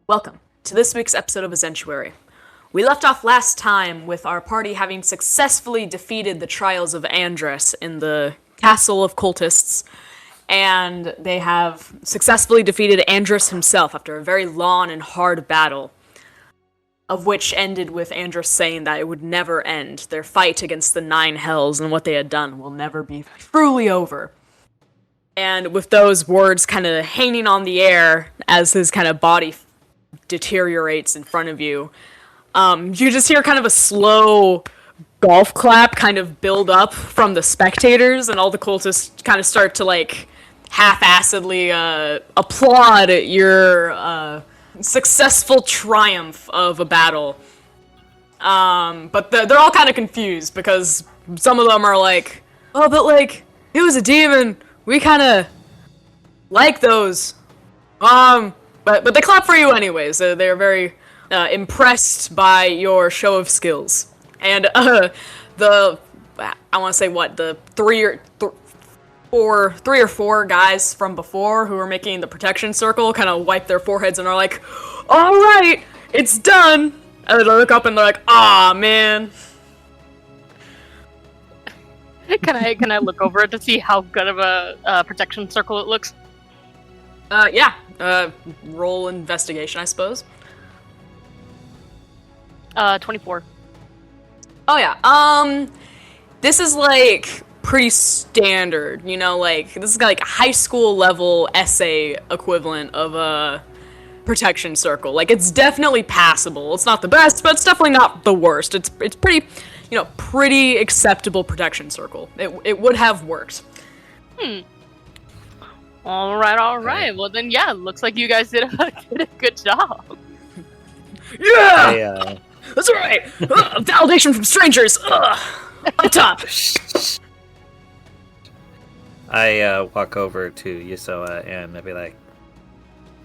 Welcome to this week's episode of Essentuary. We left off last time with our party having successfully defeated the trials of Andrus in the castle of cultists, and they have successfully defeated Andrus himself after a very long and hard battle, of which ended with Andrus saying that it would never end. Their fight against the Nine Hells and what they had done will never be truly over. And with those words kind of hanging on the air as his kind of body deteriorates in front of you, you just hear kind of a slow golf clap kind of build up from the spectators, and all the cultists kind of start to like half-assedly applaud your successful triumph of a battle. But they're all kind of confused because some of them are like, oh, but like, it was a demon. We kind of like those. But they clap for you anyways. They're very impressed by your show of skills. And I want to say what, the three or four guys from before who were making the protection circle kind of wipe their foreheads and are like, all right, it's done. And they look up and they're like, ah, man. Can I look over it to see how good of a protection circle it looks? Yeah. Roll investigation, I suppose. 24. Oh yeah. This is like pretty standard, you know, like this is like high school level essay equivalent of a protection circle. Like it's definitely passable. It's not the best, but it's definitely not the worst. It's pretty, you know, pretty acceptable protection circle. It would have worked. All right. Well then, yeah, looks like you guys did a good job. Yeah, that's right. Validation from strangers. Up top. I walk over to Yusoa and I'd be like,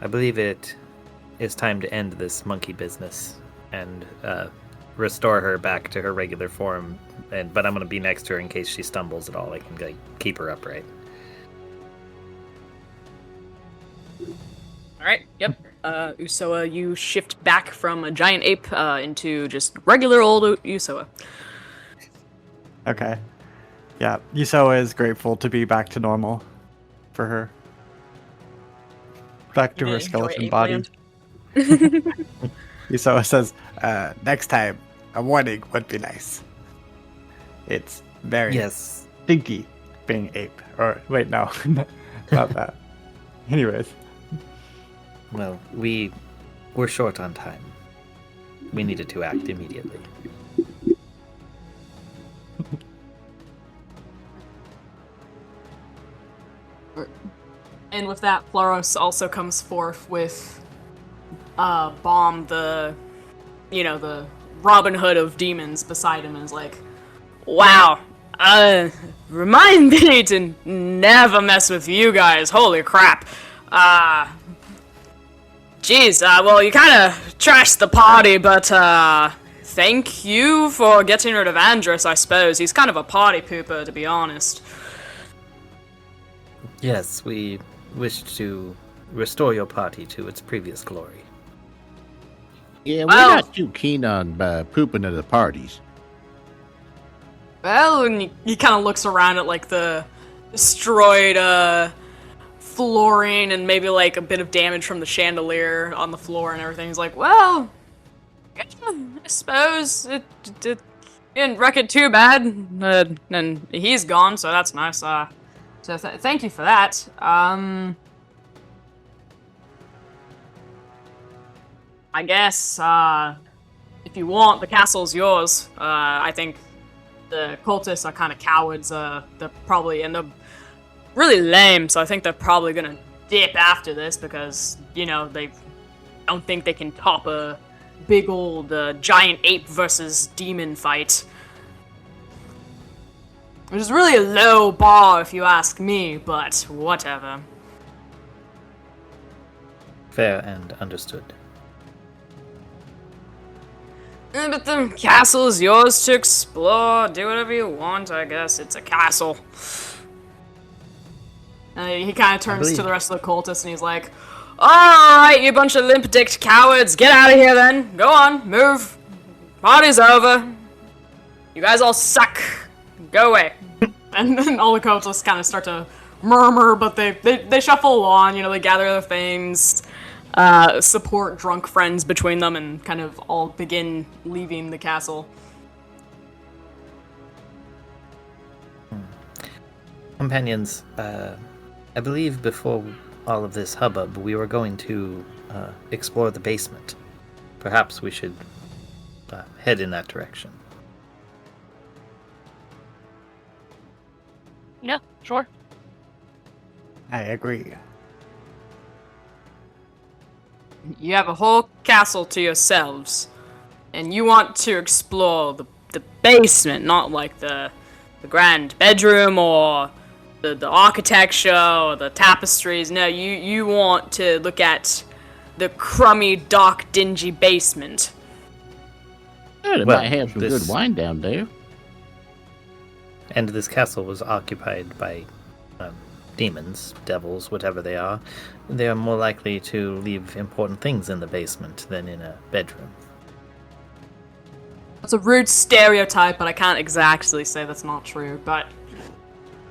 I believe it is time to end this monkey business and restore her back to her regular form. But I'm going to be next to her in case she stumbles at all. I can like, keep her upright. Alright, yep. Usoa, you shift back from a giant ape into just regular old Usoa. Okay. Yeah, Yusoa is grateful to be back to normal for her. Back to her skeleton body. Yusoa says, next time, a warning would be nice. It's very stinky being ape. Or, wait, no. Not that. Anyways. Well, we're short on time. We needed to act immediately. And with that, Floros also comes forth with Bomb, the Robin Hood of demons beside him, and is like, wow, remind me to never mess with you guys, holy crap. Jeez, well, you kind of trashed the party, but, thank you for getting rid of Andrus, I suppose. He's kind of a party pooper, to be honest. Yes, we wish to restore your party to its previous glory. Yeah, we're not too keen on pooping at the parties. Well, and he kind of looks around at, like, the destroyed, flooring and maybe like a bit of damage from the chandelier on the floor and everything. He's like, well, I suppose it didn't wreck it too bad. And he's gone, so that's nice. So thank you for that. I guess if you want, the castle's yours. I think the cultists are kind of cowards. They're probably end up really lame, so I think they're probably gonna dip after this because, you know, they don't think they can top a big old giant ape versus demon fight. Which is really a low bar if you ask me, but whatever. Fair and understood. But the castle is yours to explore. Do whatever you want, I guess. It's a castle. He kind of turns to the rest of the cultists and he's like, Alright, you bunch of limp-dicked cowards, get out of here then. Go on, move. Party's over. You guys all suck. Go away. And then all the cultists kind of start to murmur, but they shuffle on, you know, they gather their things, support drunk friends between them, and kind of all begin leaving the castle. Companions, I believe before all of this hubbub, we were going to explore the basement. Perhaps we should head in that direction. Yeah, sure. I agree. You have a whole castle to yourselves, and you want to explore the basement, not like the grand bedroom or the architecture or the tapestries. No, you want to look at the crummy, dark, dingy basement. Yeah, they Well, might have some good wine down there. And this castle was occupied by demons, devils, whatever they are. They are more likely to leave important things in the basement than in a bedroom. It's a rude stereotype, but I can't exactly say that's not true, but...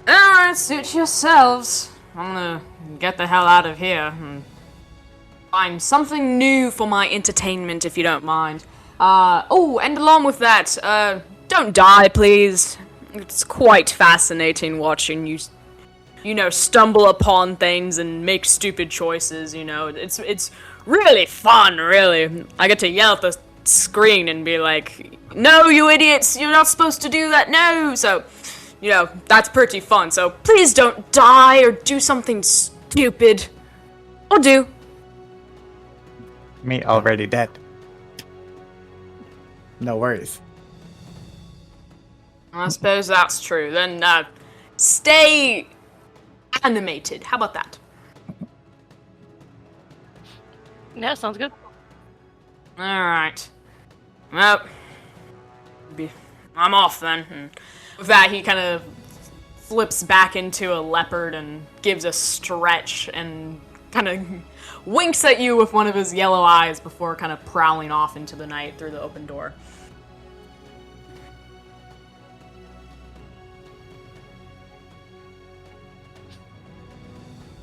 Alright, suit yourselves. I'm gonna get the hell out of here and find something new for my entertainment, if you don't mind. Oh, and along with that, don't die, please. It's quite fascinating watching you know, stumble upon things and make stupid choices, you know. It's really fun, really. I get to yell at the screen and be like, no, you idiots, you're not supposed to do that, no! So, you know, that's pretty fun. So please don't die or do something stupid. Or do. Me already dead. No worries. I suppose that's true. Then, stay animated. How about that? Yeah, sounds good. Alright. Well, I'm off then. And with that, he kind of flips back into a leopard and gives a stretch and kind of winks at you with one of his yellow eyes before kind of prowling off into the night through the open door.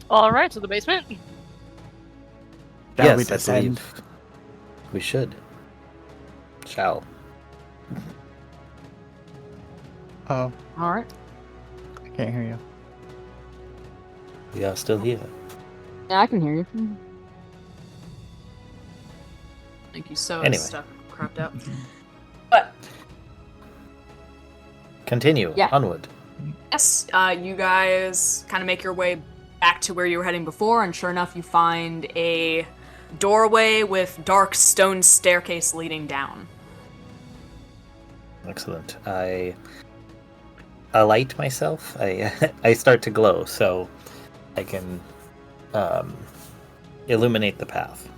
Alright, so the basement. Shall we Yes, I descend? believe we should. Shall. Oh, Alright. I can't hear you. We are still here. Yeah, I can hear you. Thank you so Anyway. stuff crapped out. But Continue. Yeah. Onward. yes, you guys kind of make your way back to where you were heading before, and sure enough, you find a doorway with dark stone staircase leading down. Excellent. I alight myself. I start to glow, so I can illuminate the path.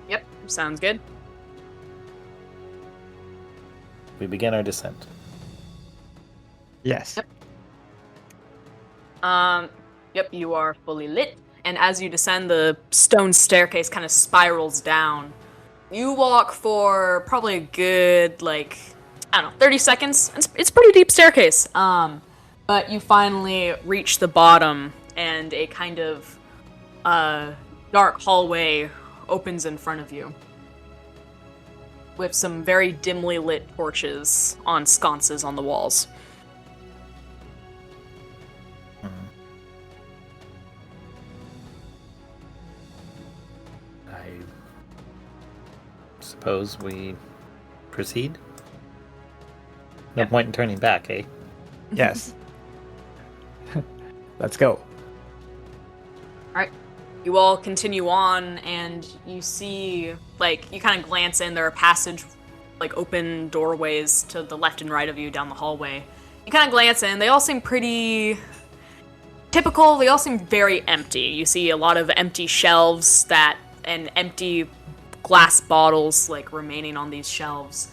Yep, sounds good. We begin our descent. Yes. Yep. Yep, you are fully lit, and as you descend, the stone staircase kind of spirals down. You walk for probably a good, like, I don't know, 30 seconds. It's a pretty deep staircase. But you finally reach the bottom, and a kind of, dark hallway opens in front of you, with some very dimly lit torches on sconces on the walls. I suppose we proceed? No point in turning back, eh? Yes. Let's go. Alright. You all continue on, and you see, like, you kind of glance in, there are passage, like, open doorways to the left and right of you down the hallway. You kind of glance in, they all seem pretty typical, they all seem very empty. You see a lot of empty shelves and empty glass bottles, like, remaining on these shelves.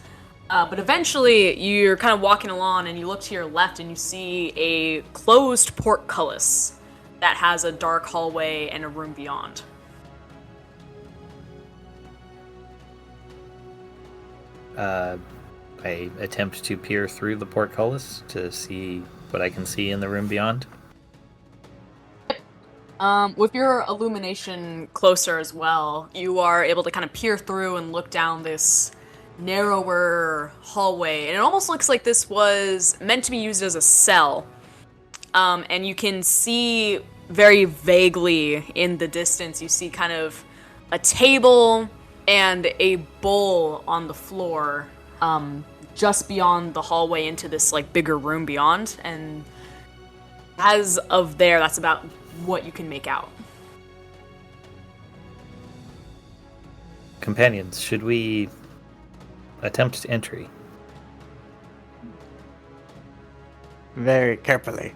But eventually, you're kind of walking along, and you look to your left, and you see a closed portcullis that has a dark hallway and a room beyond. I attempt to peer through the portcullis to see what I can see in the room beyond. With your illumination closer as well, you are able to kind of peer through and look down this narrower hallway, and it almost looks like this was meant to be used as a cell. And you can see very vaguely in the distance, you see kind of a table and a bowl on the floor, just beyond the hallway into this like bigger room beyond. And as of there, that's about what you can make out. Companions, should we attempt entry? Very carefully.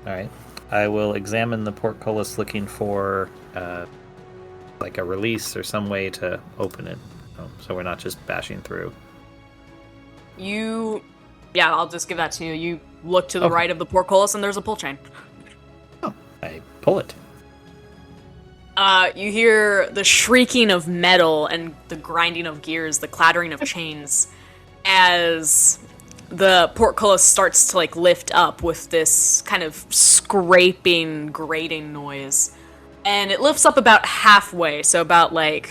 Alright. I will examine the portcullis looking for like a release or some way to open it, so we're not just bashing through. I'll just give that to you. You look to the right of the portcullis and there's a pull chain. Oh, I pull it. You hear the shrieking of metal and the grinding of gears, the clattering of chains, as the portcullis starts to like lift up with this kind of scraping, grating noise. And it lifts up about halfway, so about like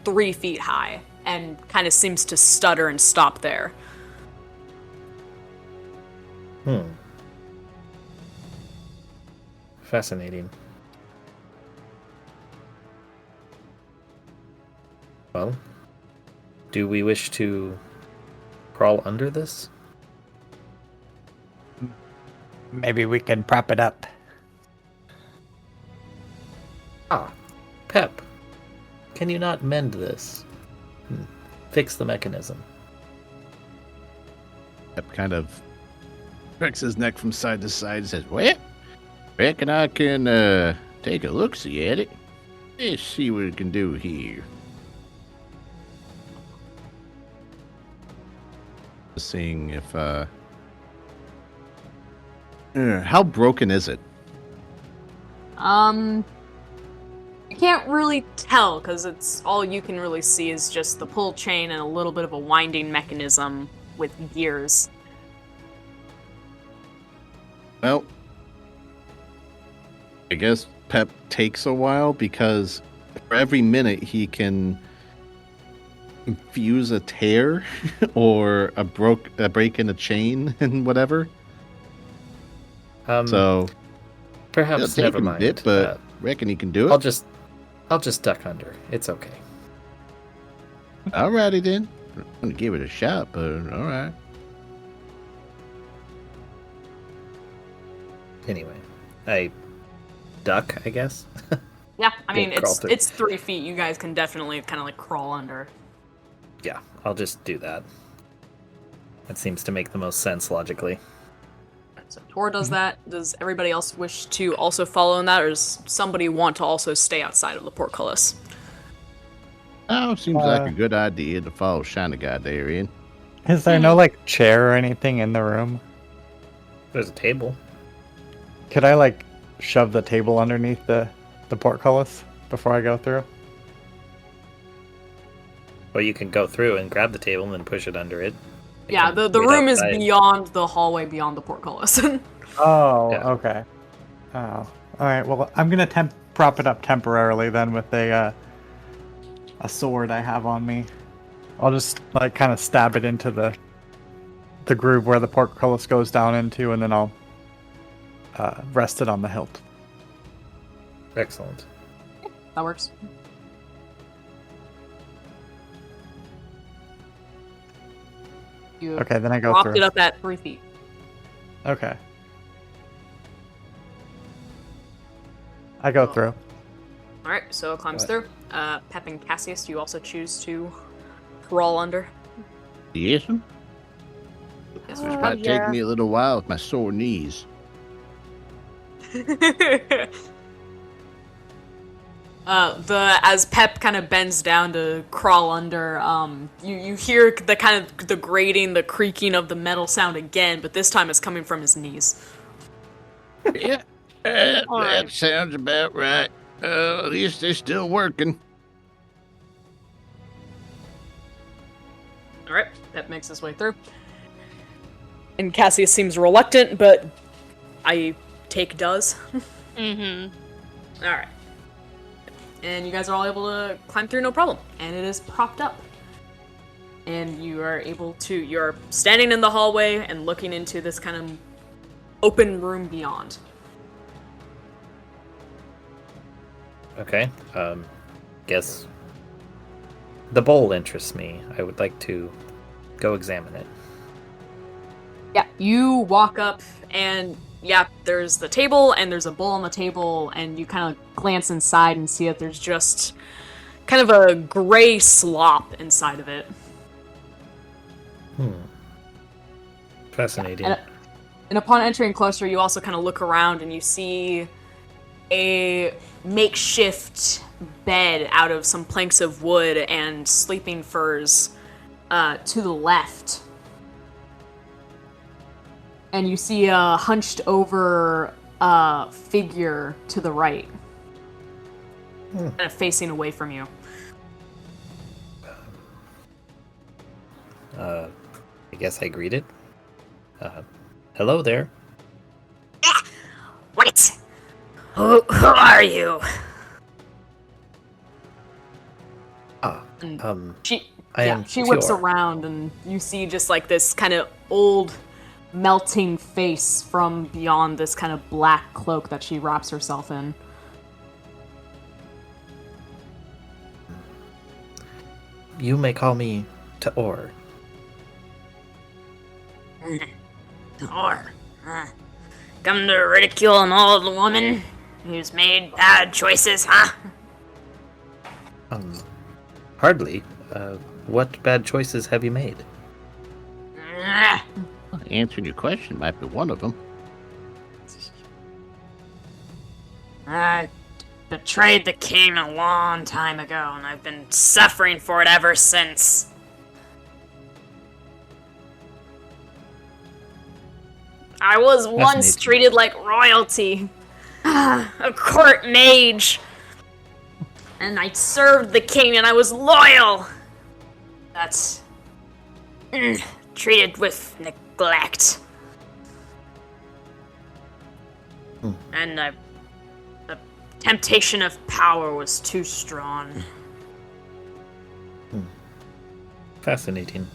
3 feet high, and kind of seems to stutter and stop there. Fascinating. Well, do we wish to crawl under this? Maybe we can prop it up. Ah, Pep, can you not mend this? Fix the mechanism. Pep kind of cracks his neck from side to side and says, well, reckon I can take a look-see at it. Let's see what we can do here. Seeing if, how broken is it? You can't really tell, because it's all you can really see is just the pull chain and a little bit of a winding mechanism with gears. Well, I guess Pep takes a while, because for every minute he can fuse a tear or a break in a chain and whatever. So perhaps never mind. Bit, but reckon he can do it. I'll just duck under. It's okay. Alrighty then. I'm gonna give it a shot, but alright. Anyway, I duck, I guess. Yeah, I mean, Crawl through. it's 3 feet. You guys can definitely kind of like crawl under. Yeah, I'll just do that. That seems to make the most sense logically. So Tor does that. Does everybody else wish to also follow in that, or does somebody want to also stay outside of the portcullis? Oh, seems like a good idea to follow Shiny Guy there in. Is there no like chair or anything in the room? There's a table. Could I like shove the table underneath the portcullis before I go through? Or you can go through and grab the table and then push it under it. Yeah, the room is beyond the hallway, beyond the portcullis. Oh, Yeah. okay. Oh, all right. Well, I'm gonna prop it up temporarily then with a sword I have on me. I'll just like kind of stab it into the groove where the portcullis goes down into, and then I'll rest it on the hilt. Excellent. That works. You Okay, then I go propped through. it up at 3 feet. Okay. I go through. Alright, so it climbs through. Pep and Cassius, you also choose to crawl under. Yes, sir? Yes, Which might take me a little while with my sore knees. As Pep kind of bends down to crawl under, you hear the kind of the grating, the creaking of the metal sound again, but this time it's coming from his knees. Yeah, All that right. sounds about right. At least they're still working. All right, that makes his way through. And Cassius seems reluctant, but I take does. Mm-hmm. All right. And you guys are all able to climb through no problem. And it is propped up. And you are able to, you're standing in the hallway and looking into this kind of open room beyond. Okay. Guess the bowl interests me. I would like to go examine it. Yeah, you walk up and yeah, there's the table and there's a bowl on the table and you kind of glance inside and see that there's just kind of a gray slop inside of it. Fascinating. And upon entering closer, you also kind of look around and you see a makeshift bed out of some planks of wood and sleeping furs to the left. And you see a hunched over figure to the right. Kind of facing away from you. I guess I greeted. Hello there. Wait! Who are you? She whips Fior. around and you see just like this kind of old melting face from beyond this kind of black cloak that she wraps herself in. You may call me Taor. Or, come to ridicule an old woman who's made bad choices, huh? Hardly. What bad choices have you made? Answering your question might be one of them. I betrayed the king a long time ago, and I've been suffering for it ever since. I was once Fascinating. treated like royalty, a court mage, and I served the king and I was loyal. That's treated with neglect. And the temptation of power was too strong. Fascinating.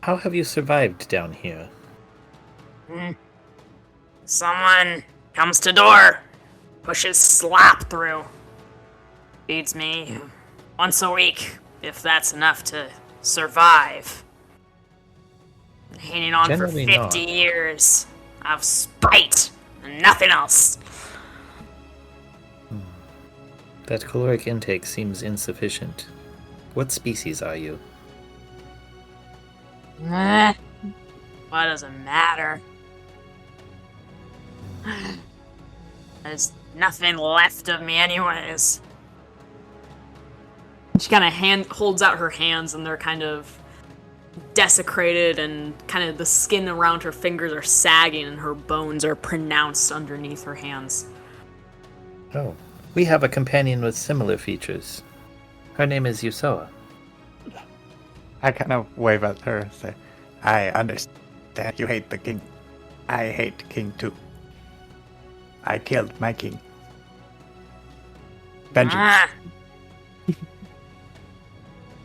How have you survived down here? Someone comes to door, pushes slop through, feeds me once a week, if that's enough to survive. Hanging on Generally for 50 not. years of spite and nothing else. That caloric intake seems insufficient. What species are you? What does it matter? There's nothing left of me anyways. She kind of holds out her hands and they're kind of desecrated and kind of the skin around her fingers are sagging and her bones are pronounced underneath her hands. Oh, we have a companion with similar features. Her name is Yusoa. I kind of wave at her and say, I understand you hate the king. I hate the king too. I killed my king. Vengeance. Ah.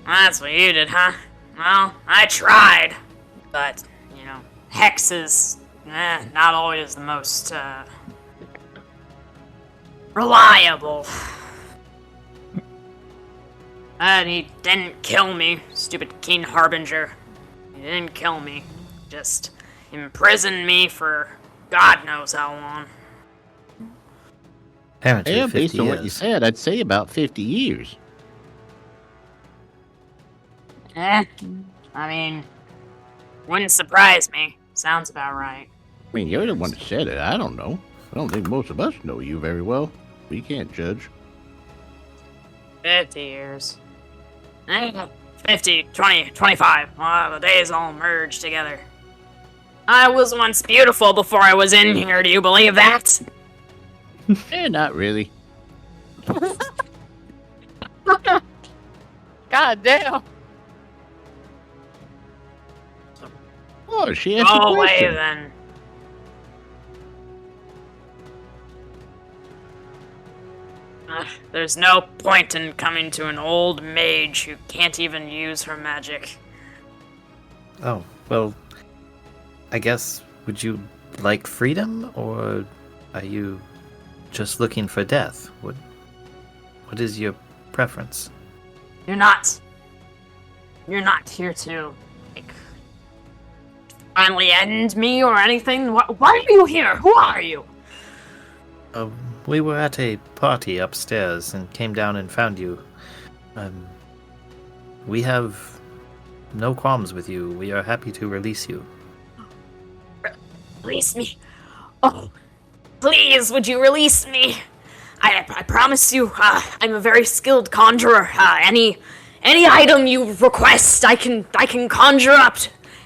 That's what you did, huh? Well, I tried. But, Hex is not always the most reliable. And he didn't kill me, stupid King Harbinger. He didn't kill me. Just imprisoned me for God knows how long. Apparently Yeah, 50 based on years. what you said, I'd say about 50 years. I mean, wouldn't surprise me. Sounds about right. I mean, you're the one that said it. I don't know. I don't think most of us know you very well. We can't judge. 50 years. 50, 20, 25. The days all merge together. I was once beautiful before I was in here. Do you believe that? Not really. God damn. Oh, she asked Go a away question. then. There's no point in coming to an old mage who can't even use her magic. Oh, well, I guess, would you like freedom, or are you just looking for death? What is your preference? You're not here to, like, finally end me or anything. Why are you here? Who are you? We were at a party upstairs and came down and found you. We have no qualms with you. We are happy to release you. Release me. Oh, please, would you release me? I promise you, I'm a very skilled conjurer. Any item you request, I can conjure up.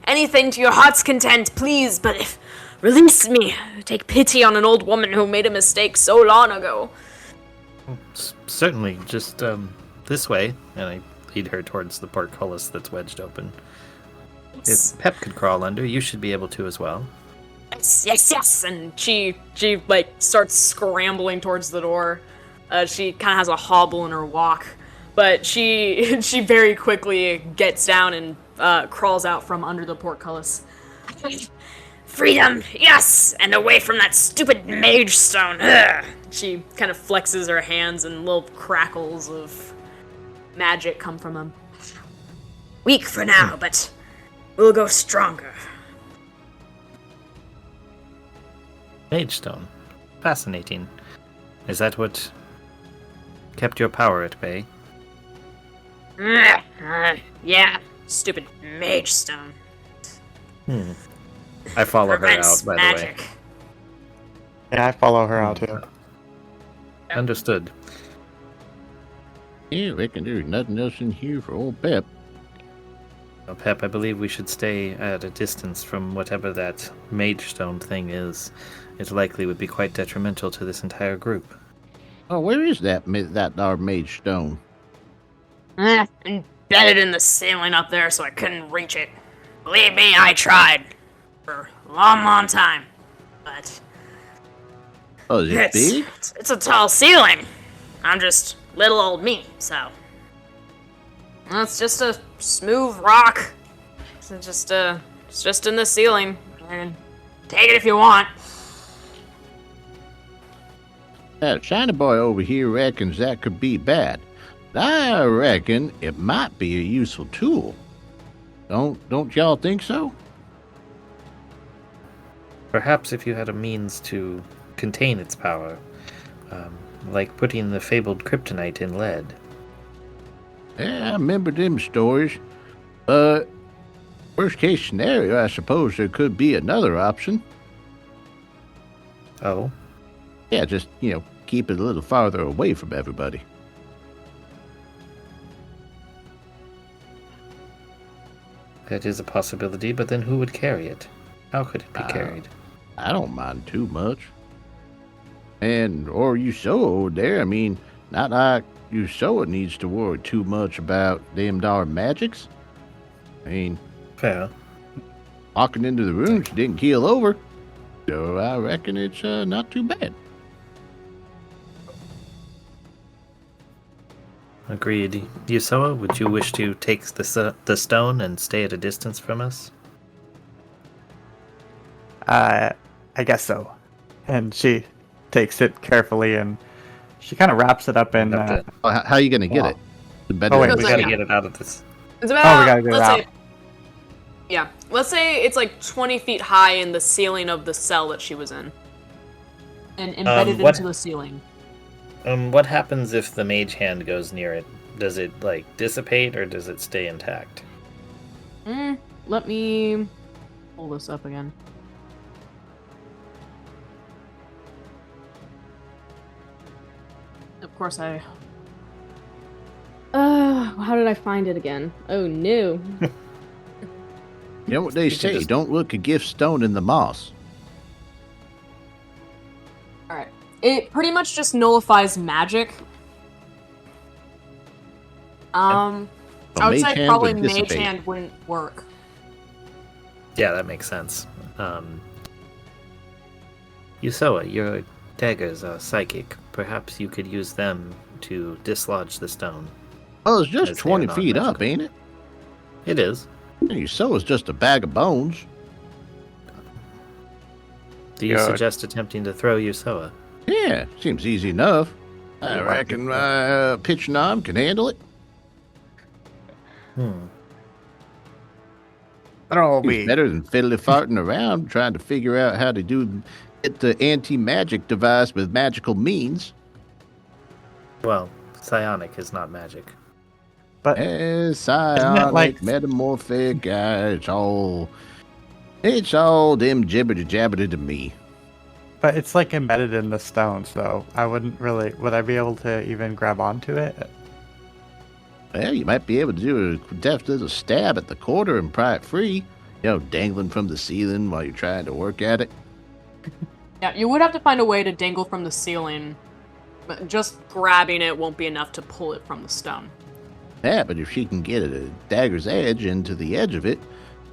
Anything to your heart's content, please. But if release me, take pity on an old woman who made a mistake so long ago. Certainly, just this way, and I lead her towards the portcullis that's wedged open. If Pep could crawl under, you should be able to as well. Yes. And she like starts scrambling towards the door. She kind of has a hobble in her walk, but she very quickly gets down and crawls out from under the portcullis. Freedom, yes, and away from that stupid mage stone. Ugh. She kind of flexes her hands, and little crackles of magic come from them. Weak for now, but we'll go stronger. Mage stone. Fascinating. Is that what kept your power at bay? Yeah, stupid mage stone. I follow her Prevents out, by magic. the way. Yeah, I follow her out too. Understood. Yeah, reckon there's nothing else in here for old Pep. Well, Pep, I believe we should stay at a distance from whatever that mage stone thing is. It likely would be quite detrimental to this entire group. Oh, where is that our mage stone? Embedded in the ceiling up there so I couldn't reach it. Believe me, I tried. For a long time. But Oh, is it big? it's a tall ceiling. I'm just little old me, so. It's just a smooth rock. It's just in the ceiling. And Take it if you want. China Boy over here reckons that could be bad. I reckon it might be a useful tool. Don't y'all think so? Perhaps if you had a means to contain its power, like putting the fabled kryptonite in lead. Yeah, I remember them stories. Worst case scenario, I suppose there could be another option. Oh? Yeah, just, keep it a little farther away from everybody. That is a possibility, but then who would carry it? How could it be carried? I don't mind too much. Or Yusoa over there, I mean, not like Yusoa needs to worry too much about them darn magics. I mean, Fair. walking into the room, she didn't keel over. So I reckon it's not too bad. Agreed. Yusoa, would you wish to take the stone and stay at a distance from us? I guess so. And she takes it carefully and she kind of wraps it up in. Okay. How are you going to get Wow. it? The better Oh, wait, We Goes gotta in. get it out of this. it's about. we gotta get it let's out. say. Yeah, let's say it's like 20 feet high in the ceiling of the cell that she was in, and embedded what- into the ceiling. What happens if the mage hand goes near it? Does it, dissipate, or does it stay intact? Let me pull this up again. Of course I... how did I find it again? Oh no. You know what they say, just... don't look a gift stone in the moss. Alright. It pretty much just nullifies magic. I would say probably Mage Hand wouldn't work. Yeah, that makes sense. Yusoa, your daggers are psychic. Perhaps you could use them to dislodge the stone. Well, it's just 20 feet up, ain't it? It is. And Yusoa's just a bag of bones. Do you suggest attempting to throw Yusoa? Yeah, seems easy enough. I reckon Pitch Nom can handle it. I don't know. It's better than fiddly farting around trying to figure out how to get the anti-magic device with magical means. Well, psionic is not magic. But psionic, metamorphic, it's all them jibber-jabber to me. But it's like embedded in the stone, so I wouldn't really... Would I be able to even grab onto it? Well, you might be able to do a deft little stab at the quarter and pry it free. You know, dangling from the ceiling while you're trying to work at it. Yeah, you would have to find a way to dangle from the ceiling. But just grabbing it won't be enough to pull it from the stone. Yeah, but if she can get a dagger's edge into the edge of it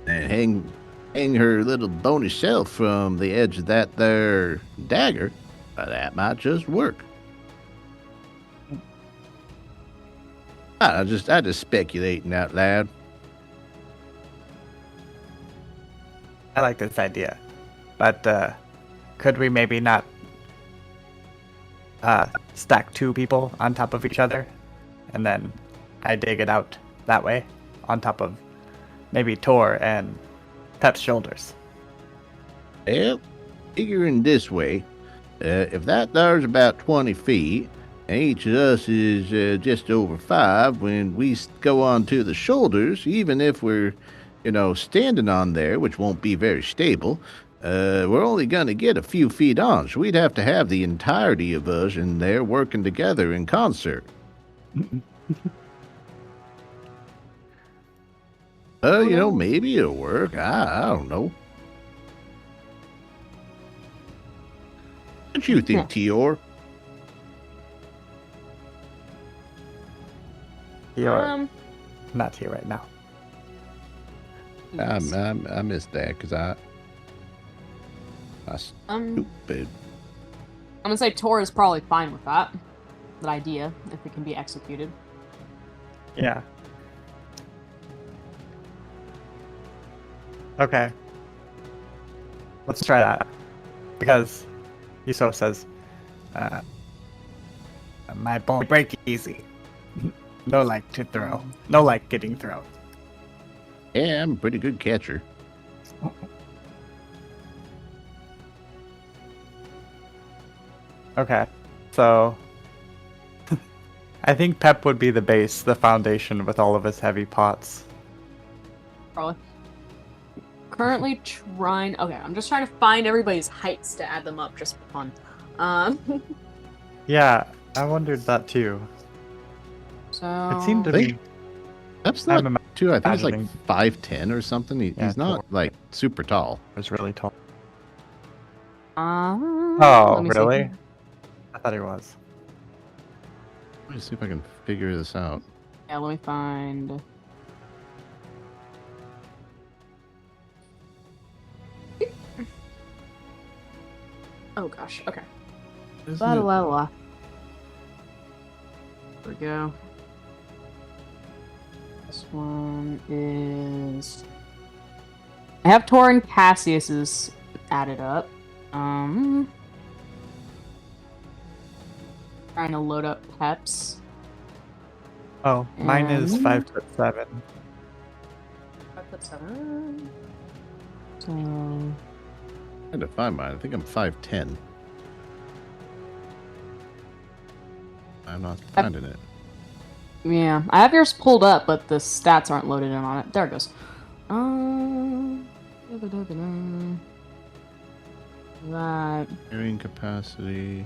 and hang her little bony self from the edge of that there dagger, that might just work. I just speculating out loud. I like this idea, but could we maybe not stack two people on top of each other, and then I dig it out that way on top of maybe Tor and Pep's shoulders? Well, figuring this way, if that there's about 20 feet, and each of us is just over 5, when we go on to the shoulders, even if we're, standing on there, which won't be very stable, we're only going to get a few feet on, so we'd have to have the entirety of us in there working together in concert. Maybe it'll work. I don't know. What do you think, Tior? Tior, not here right now. I missed that because I stupid. I'm gonna say Tor is probably fine with that idea if it can be executed. Yeah. Okay. Let's try that. Because Yuso says, my bone break easy. No like to throw. No like getting thrown. Yeah, I'm a pretty good catcher. Okay. So I think Pep would be the base, the foundation with all of his heavy pots. Probably. Currently trying... Okay, I'm just trying to find everybody's heights to add them up just for fun. Yeah, I wondered that too. So... It seemed to be... That's not too... I think it's like 5'10" or something. He's not, like, super tall. He's really tall. Oh, really? See. I thought he was. Let me see if I can figure this out. Yeah, let me find... Oh gosh, okay. Blah, blah, blah. There we go. This one is... I have Tor and Cassius's added up. Trying to load up Pep's. Oh, mine is 5'7". 5'7". So... I had to find mine. I think I'm 5'10". I'm not finding it. Yeah, I have yours pulled up, but the stats aren't loaded in on it. There it goes. Right. Carrying capacity.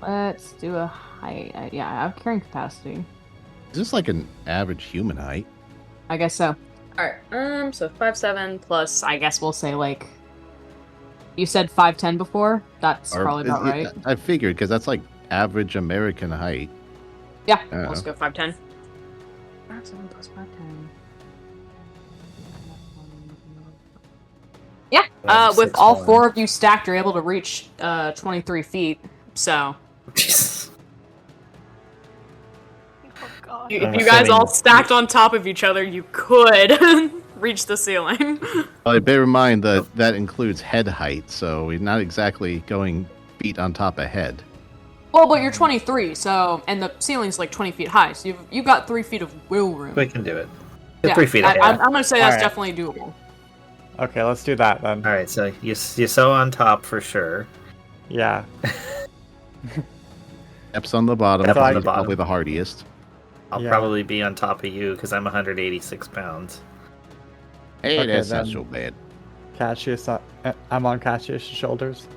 Let's do a height. Yeah, I have carrying capacity. Is this like an average human height? I guess so. Alright, so 5'7" plus, I guess we'll say, like... You said 5'10" before? That's probably about right. I figured, because that's like average American height. Yeah, let's go 5'10". 5'7" plus 5'10". Yeah, with all 4 of you stacked, you're able to reach 23 feet, so... God. If you guys all stacked on top of each other, you could reach the ceiling. Well, bear in mind that that includes head height, so we're not exactly going feet on top of head. Well, but you're 23, so and the ceiling's like 20 feet high, so you've got 3 feet of will room. We can do it. Yeah, 3 feet. I'm gonna say that's Alright. definitely doable. Okay, let's do that then. All right, so you sew on top for sure. Yeah. Ep's on the bottom, Ep because on the he's bottom. probably the hardiest. I'll Yeah. probably be on top of you because I'm 186 pounds. Hey, Okay, that's not then. so bad. Cassius, I'm on Cassius' shoulders.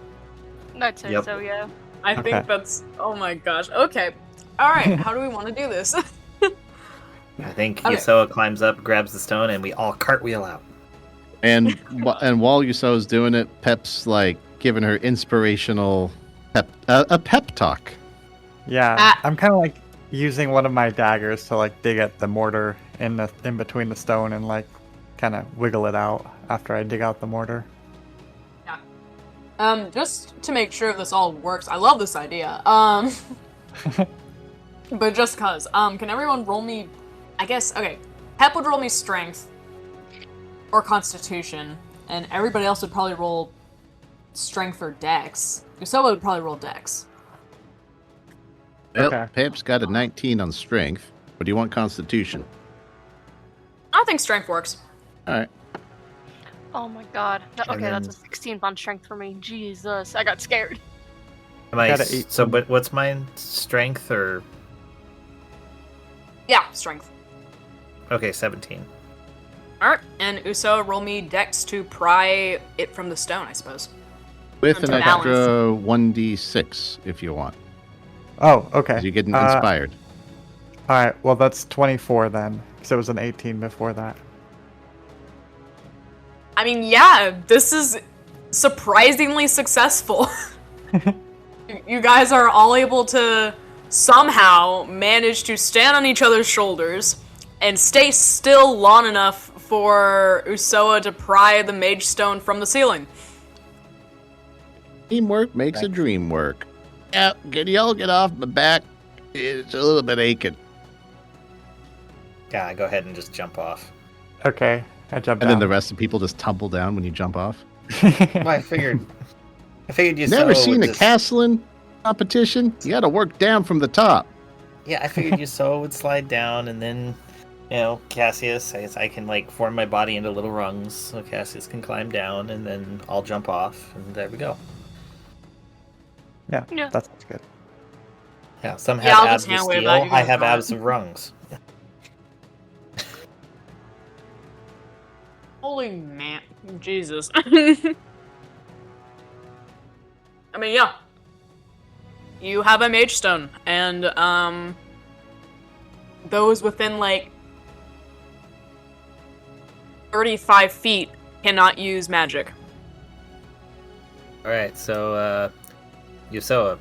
I'd say Yep. so, yeah. I Okay. think that's. Oh my gosh. Okay. All right. How do we want to do this? I think Okay. Yusoa climbs up, grabs the stone, and we all cartwheel out. And and while Yuso's doing it, Pep's like giving her inspirational a pep talk. Yeah, I'm kind of like using one of my daggers to like dig at the mortar in between the stone and like kind of wiggle it out after I dig out the mortar. Just to make sure this all works, I love this idea. But just cause, can everyone roll me? I guess okay. Pep would roll me strength or constitution, and everybody else would probably roll strength or dex. Usoa would probably roll dex. Well, Okay. Pep's got a 19 on strength. But do you want constitution? I think strength works. All right. Oh my god. Okay, And that's then- a 16 on strength for me. Jesus, I got scared. Am I Got a 18. so? But what's mine? Strength or Yeah, strength. okay, 17. Alright, and Uso, roll me dex to pry it from the stone, I suppose. With an To extra 1d6 if you want. Oh, okay. 'Cause you're getting inspired. All right, well that's 24 then, because it was an 18 before that. I mean, yeah, this is surprisingly successful. You guys are all able to somehow manage to stand on each other's shoulders and stay still long enough for Usoa to pry the mage stone from the ceiling. Teamwork makes a dream work. Yeah, can y'all get off my back? It's a little bit aching. Yeah, go ahead and just jump off. Okay, I jumped And then the down. rest of people just tumble down when you jump off. Well, I figured Yusoa Never seen would a just- castling competition? You gotta work down from the top. Yeah, I figured Yusoa would slide down, and then, Cassius, I can, like, form my body into little rungs, so Cassius can climb down, and then I'll jump off, and there we go. Yeah, Yeah. that sounds good. Yeah, some Yeah, I'll have just abs of hand wave steel, that, you I guys have got it. abs of rungs. Holy man, Jesus. I mean, yeah. You have a mage stone, and, those within, like, 35 feet cannot use magic. Alright, so, Yusoa,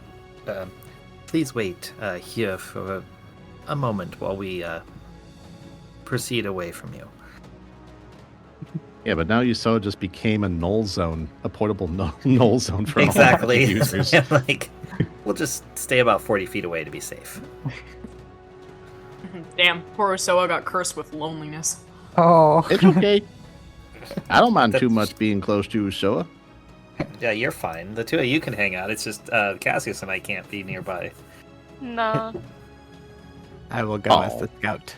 please wait here for a moment while we proceed away from you. Yeah, but now Yusoa just became a null zone, a portable null zone for all Exactly. users. Like, we'll just stay about 40 feet away to be safe. Damn, poor Usoa got cursed with loneliness. Oh. It's okay. I don't mind too much being close to Yusoa. Yeah, you're fine. The two of you can hang out. It's just Cassius and I can't be nearby. Nah. I will go as Oh. the scout.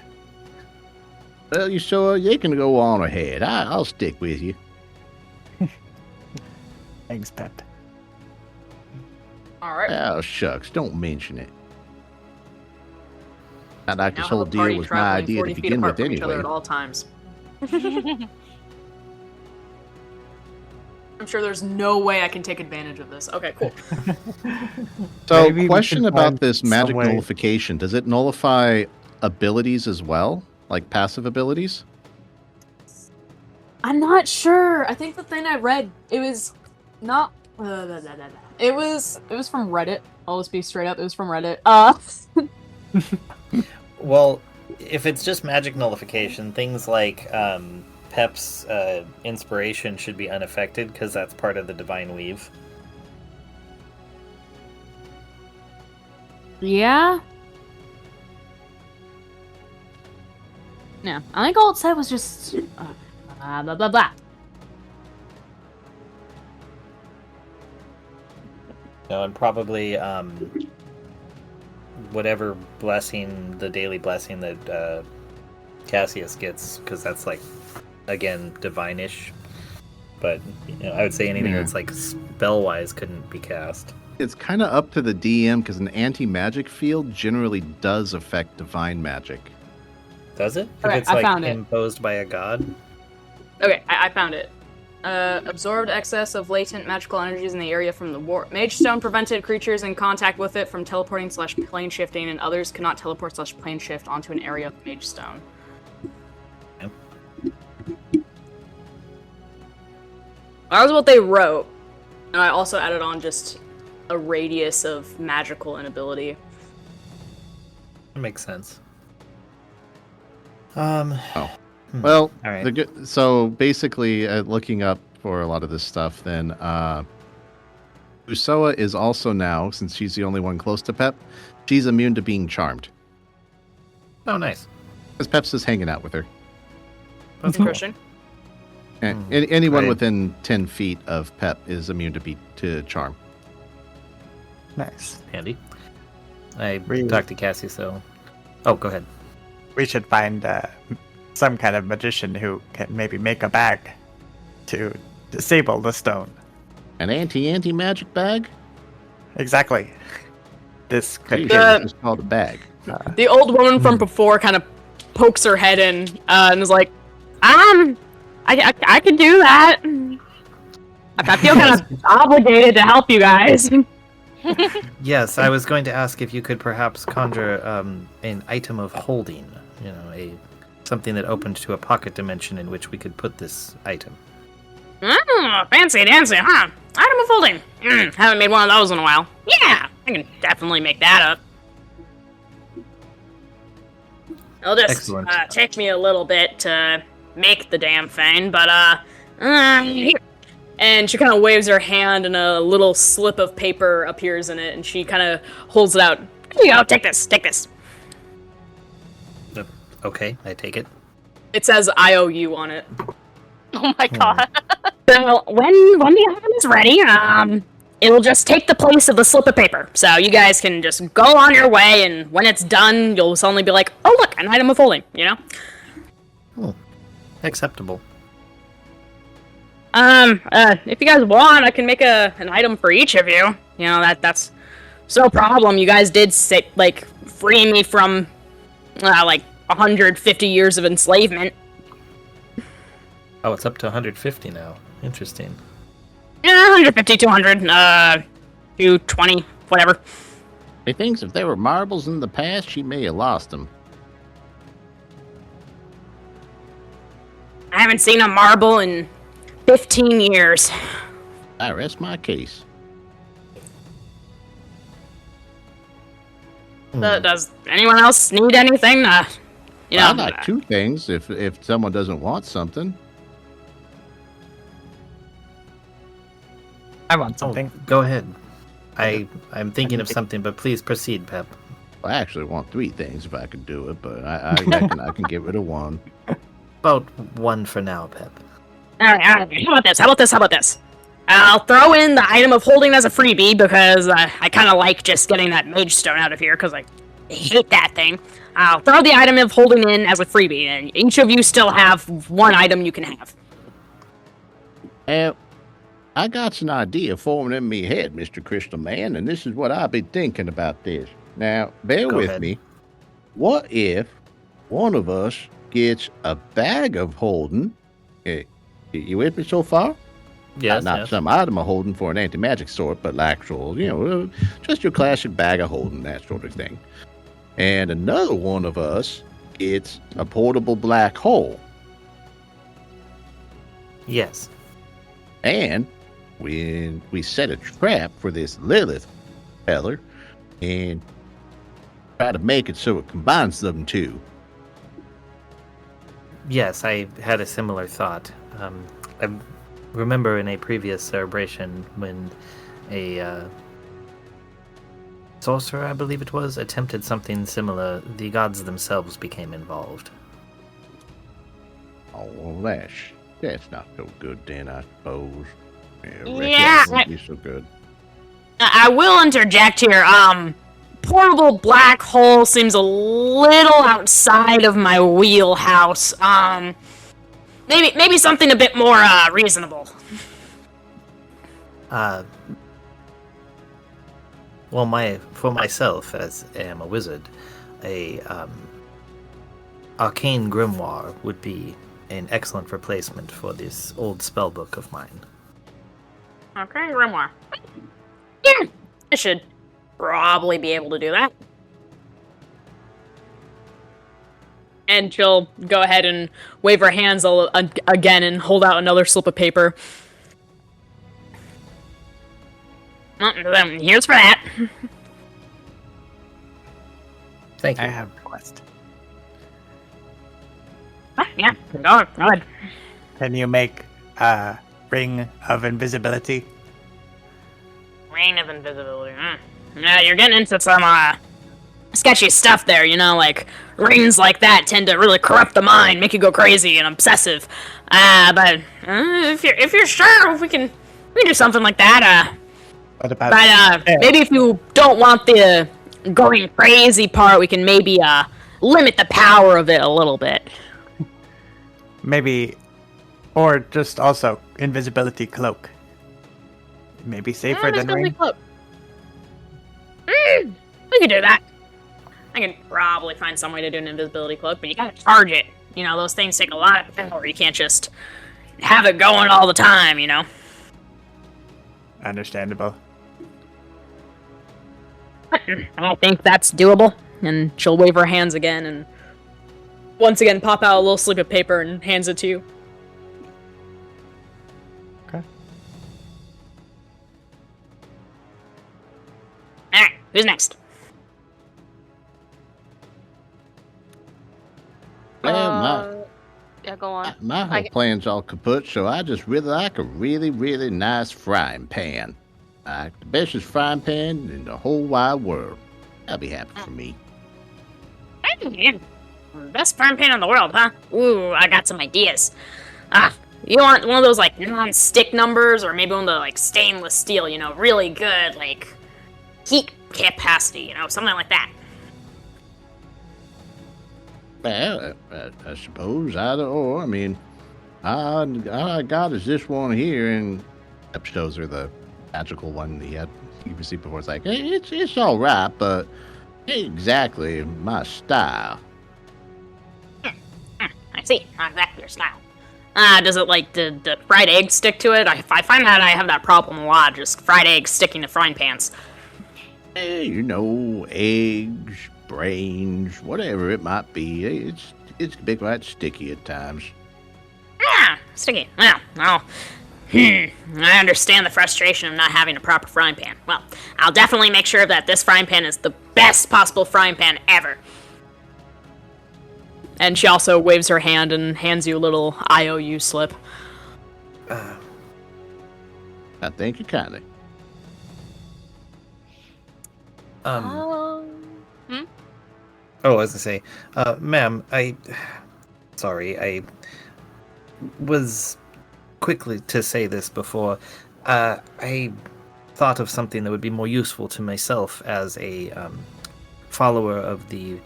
Well, Yusoa, you can go on ahead. I'll stick with you. Thanks, Pep. Alright. Oh, shucks. Don't mention it. Not like Now this have whole a deal party was my traveling idea 40 to feet begin apart with from each other anyway. at all times. I'm sure there's no way I can take advantage of this. Okay, cool. So, Maybe we question can about find this some magic way- nullification. Does it nullify abilities as well? Like passive abilities? I'm not sure. I think the thing I read, it was not. It was from Reddit. I'll just be straight up. It was from Reddit. Well, if it's just magic nullification, things like Pep's inspiration should be unaffected because that's part of the divine weave. Yeah. Yeah. I think all it said was just blah blah blah. No, and probably whatever blessing, the daily blessing that Cassius gets, because that's like, again, divine-ish. But I would say anything that's like spell-wise couldn't be cast. It's kind of up to the DM because an anti-magic field generally does affect divine magic. Does it? Okay, if it's I found like it. imposed by a god? Okay, I found it. Absorbed excess of latent magical energies in the area from the war. Mage Stone prevented creatures in contact with it from teleporting / plane shifting, and others cannot teleport / plane shift onto an area of Mage Stone. Yep. That was what they wrote, and I also added on just a radius of magical inability. That makes sense. Well, All right. So basically, looking up for a lot of this stuff, then Usoa is also now, since she's the only one close to Pep, she's immune to being charmed. Oh, nice. Because Pep's just hanging out with her. That's cool. Christian. And anyone Right. within 10 feet of Pep is immune to charm. Nice. Handy. I Really? talked to Cassie, so... Oh, go ahead. We should find some kind of magician who can maybe make a bag to disable the stone. An anti-magic bag? Exactly. This could be. It's just called a bag. The old woman from before kind of pokes her head in and is like, I can do that. I feel kind of obligated to help you guys. Yes, I was going to ask if you could perhaps conjure an item of holding. Something that opened to a pocket dimension in which we could put this item. Fancy dancy, huh? Item of holding. Haven't made one of those in a while. Yeah, I can definitely make that up. It'll just Excellent. take me a little bit to make the damn thing, but here. And she kind of waves her hand, and a little slip of paper appears in it, and she kind of holds it out. Here you go, take this. Okay, I take it. It says IOU on it. Oh my god. So when the item is ready, it'll just take the place of the slip of paper. So you guys can just go on your way, and when it's done, you'll suddenly be like, oh look, an item of holding, you know? Oh, acceptable. If you guys want, I can make an item for each of you. You know, that's no problem. You guys did free me from, 150 years of enslavement. Oh, it's up to 150 now. Interesting. Yeah, 150, 200, 220, whatever. He thinks if there were marbles in the past, she may have lost them. I haven't seen a marble in 15 years. I rest my case. Does anyone else need anything? I'd like two things if someone doesn't want something. I want something. Oh, go ahead. I'm thinking of something, but please proceed, Pep. I actually want three things if I could do it, but I reckon I can get rid of one. About one for now, Pep. All right. How about this? I'll throw in the item of holding as a freebie because I kind of like just getting that mage stone out of here because I hate that thing. I'll throw the item of holding in as a freebie, and each of you still have one item you can have. I got an idea forming in me head, Mr. Crystal Man, and this is what I've been thinking about this. Now, bear Go with ahead. me. What if one of us gets a bag of holding? You with me so far? Yes, Not yes. some item of holding for an anti-magic sort, but actual, just your classic bag of holding, that sort of thing. And another one of us gets a portable black hole. Yes. And when we set a trap for this Lilith feller and try to make it so it combines them two. Yes, I had a similar thought. I remember in a previous celebration when a sorcerer, I believe it was, attempted something similar, the gods themselves became involved. Oh, well, that's not so good then, I suppose. Yeah, That wouldn't be so good. I will interject here. Portable black hole seems a little outside of my wheelhouse. Maybe something a bit more reasonable. Well, for myself, as I am a wizard, a arcane grimoire would be an excellent replacement for this old spellbook of mine. Okay, grimoire. Yeah, I should probably be able to do that. And she'll go ahead and wave her hands again and hold out another slip of paper. Well, here's for that. Thank you. I have a request. Yeah, go ahead. Can you make a ring of invisibility? Ring of invisibility. Yeah, you're getting into some sketchy stuff there, like rings like that tend to really corrupt the mind, make you go crazy and obsessive. But if you're sure, we can do something like that. What about Maybe if you don't want the going crazy part, we can maybe limit the power of it a little bit. maybe, or just also invisibility cloak? Maybe safer than ring. Cloak. We could do that. I could probably find some way to do an invisibility cloak, but you gotta charge it. Those things take a lot of power. You can't just have it going all the time, Understandable. I think that's doable. And she'll wave her hands again and once again pop out a little slip of paper and hands it to you. Okay. Alright, who's next? Yeah, go on. My whole plan's all kaput, so I just really like a really, really nice frying pan. The bestest frying pan in the whole wide world. That'll be happy for me. Best frying pan in the world, huh? Ooh, I got some ideas. You want one of those, non-stick numbers, or maybe one of the, stainless steel, really good, heat capacity, something like that. Well, I suppose either or. I mean, all I got is this one here, and those are the magical one that you received before. It's it's all right, but ain't exactly my style. I see. Not exactly your style. Does it, the fried egg stick to it? I find that I have that problem a lot, just fried eggs sticking to frying pans. Eggs, brains, whatever it might be. It's big, right, sticky at times. Sticky. Well, I understand the frustration of not having a proper frying pan. Well, I'll definitely make sure that this frying pan is the best possible frying pan ever. And she also waves her hand and hands you a little IOU slip. I thank you kindly. Oh, I was gonna say, ma'am, sorry, I was quickly to say this before. I thought of something that would be more useful to myself as a follower of the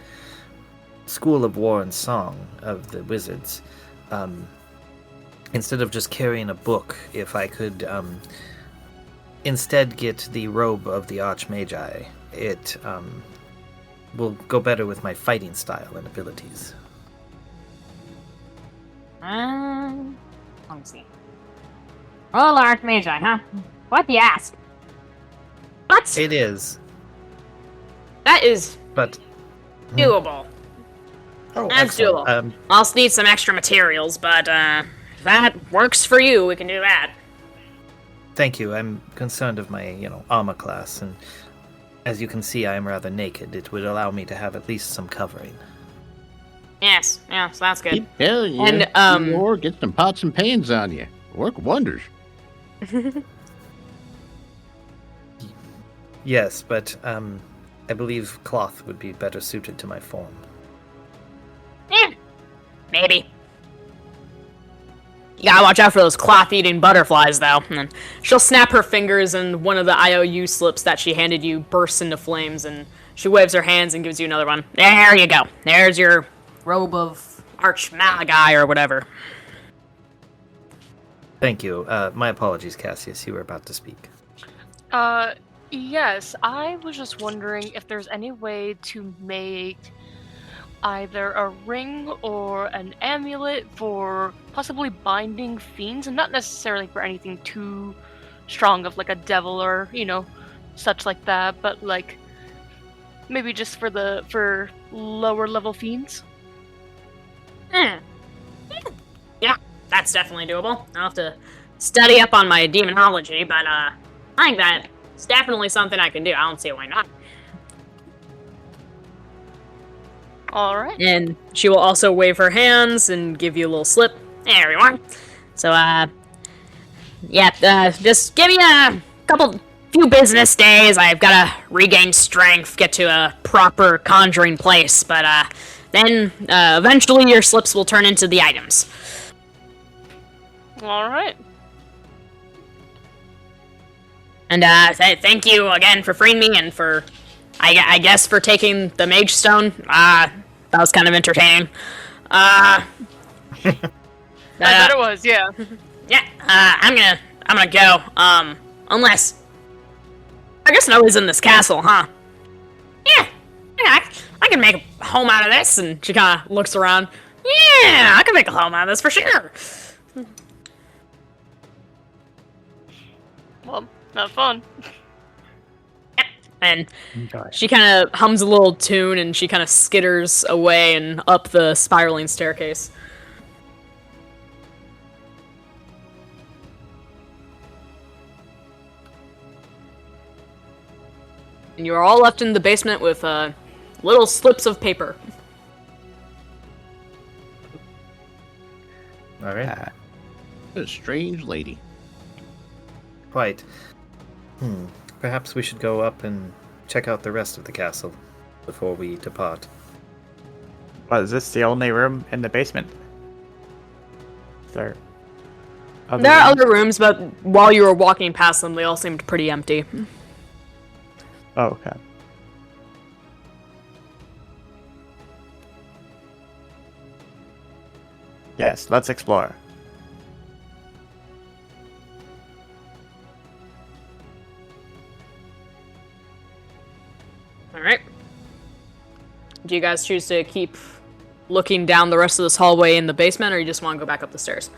School of War and Song of the Wizards. Instead of just carrying a book, if I could instead get the robe of the Archmagi, it will go better with my fighting style and abilities. Let me see. Oh, Archmagi, huh? What do you ask? What? It is, That is but doable. oh, That's excellent. doable. I'll need some extra materials, but if that works for you, we can do that. Thank you. I'm concerned of my, armor class, and as you can see, I am rather naked. It would allow me to have at least some covering. Yes, that's good. Keep telling you, or get some pots and pans on you. Work wonders. Yes, but I believe cloth would be better suited to my form. Maybe. You gotta watch out for those cloth-eating butterflies, though. And then she'll snap her fingers, and one of the IOU slips that she handed you bursts into flames, and she waves her hands and gives you another one. There you go. There's your robe of Arch Malachi or whatever. Thank you. My apologies, Cassius. You were about to speak. Yes, I was just wondering if there's any way to make either a ring or an amulet for possibly binding fiends, and not necessarily for anything too strong of like a devil or, such like that, but like maybe just for lower level fiends. Yeah, that's definitely doable. I'll have to study up on my demonology, but I think that's definitely something I can do. I don't see why not. All right. And she will also wave her hands and give you a little slip. Hey, everyone. So, just give me a few business days. I've got to regain strength, get to a proper conjuring place, but, then, eventually your slips will turn into the items. All right. And, thank you again for freeing me and for, I guess, for taking the mage stone. That was kind of entertaining. I bet it was, yeah. Yeah, I'm gonna go, unless, I guess nobody's in this castle, huh? Yeah, I can make a home out of this, and she kind of looks around. Yeah, I can make a home out of this for sure. Well, not fun. And she kind of hums a little tune, and she kind of skitters away and up the spiraling staircase. And you are all left in the basement with little slips of paper. All right. A strange lady. Quite. Perhaps we should go up and check out the rest of the castle before we depart. Is this the only room in the basement? Is there There are other rooms, but while you were walking past them, they all seemed pretty empty. Oh, okay. Yes, let's explore. Alright. Do you guys choose to keep looking down the rest of this hallway in the basement, or you just want to go back up the stairs?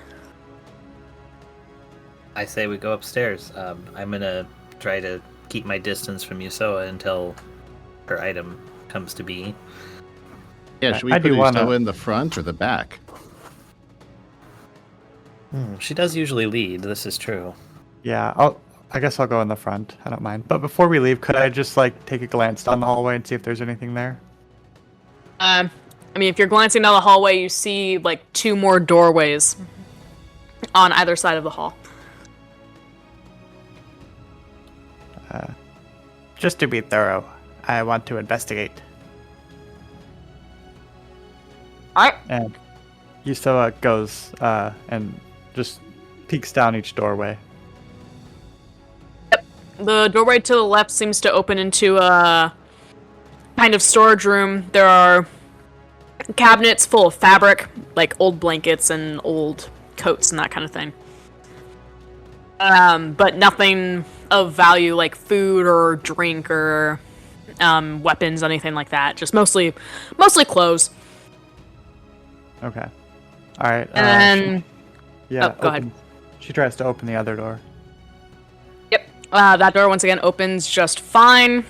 I say we go upstairs. I'm gonna try to keep my distance from Yusoa until her item comes to be. Yeah, should we I put do wanna- Yusoa in the front or the back? She does usually lead, this is true. Yeah, I guess I'll go in the front. I don't mind. But before we leave, could I just take a glance down the hallway and see if there's anything there? I mean, if you're glancing down the hallway, you see, 2 more doorways on either side of the hall. Just to be thorough, I want to investigate. Alright. And Yusoa goes and just peeks down each doorway. The doorway to the left seems to open into a kind of storage room. There are cabinets full of fabric, like old blankets and old coats and that kind of thing. But nothing of value like food or drink or weapons, anything like that. Just mostly clothes. Okay. All right. And Yeah. go ahead. She tries to open the other door. Yep. That door once again opens just fine.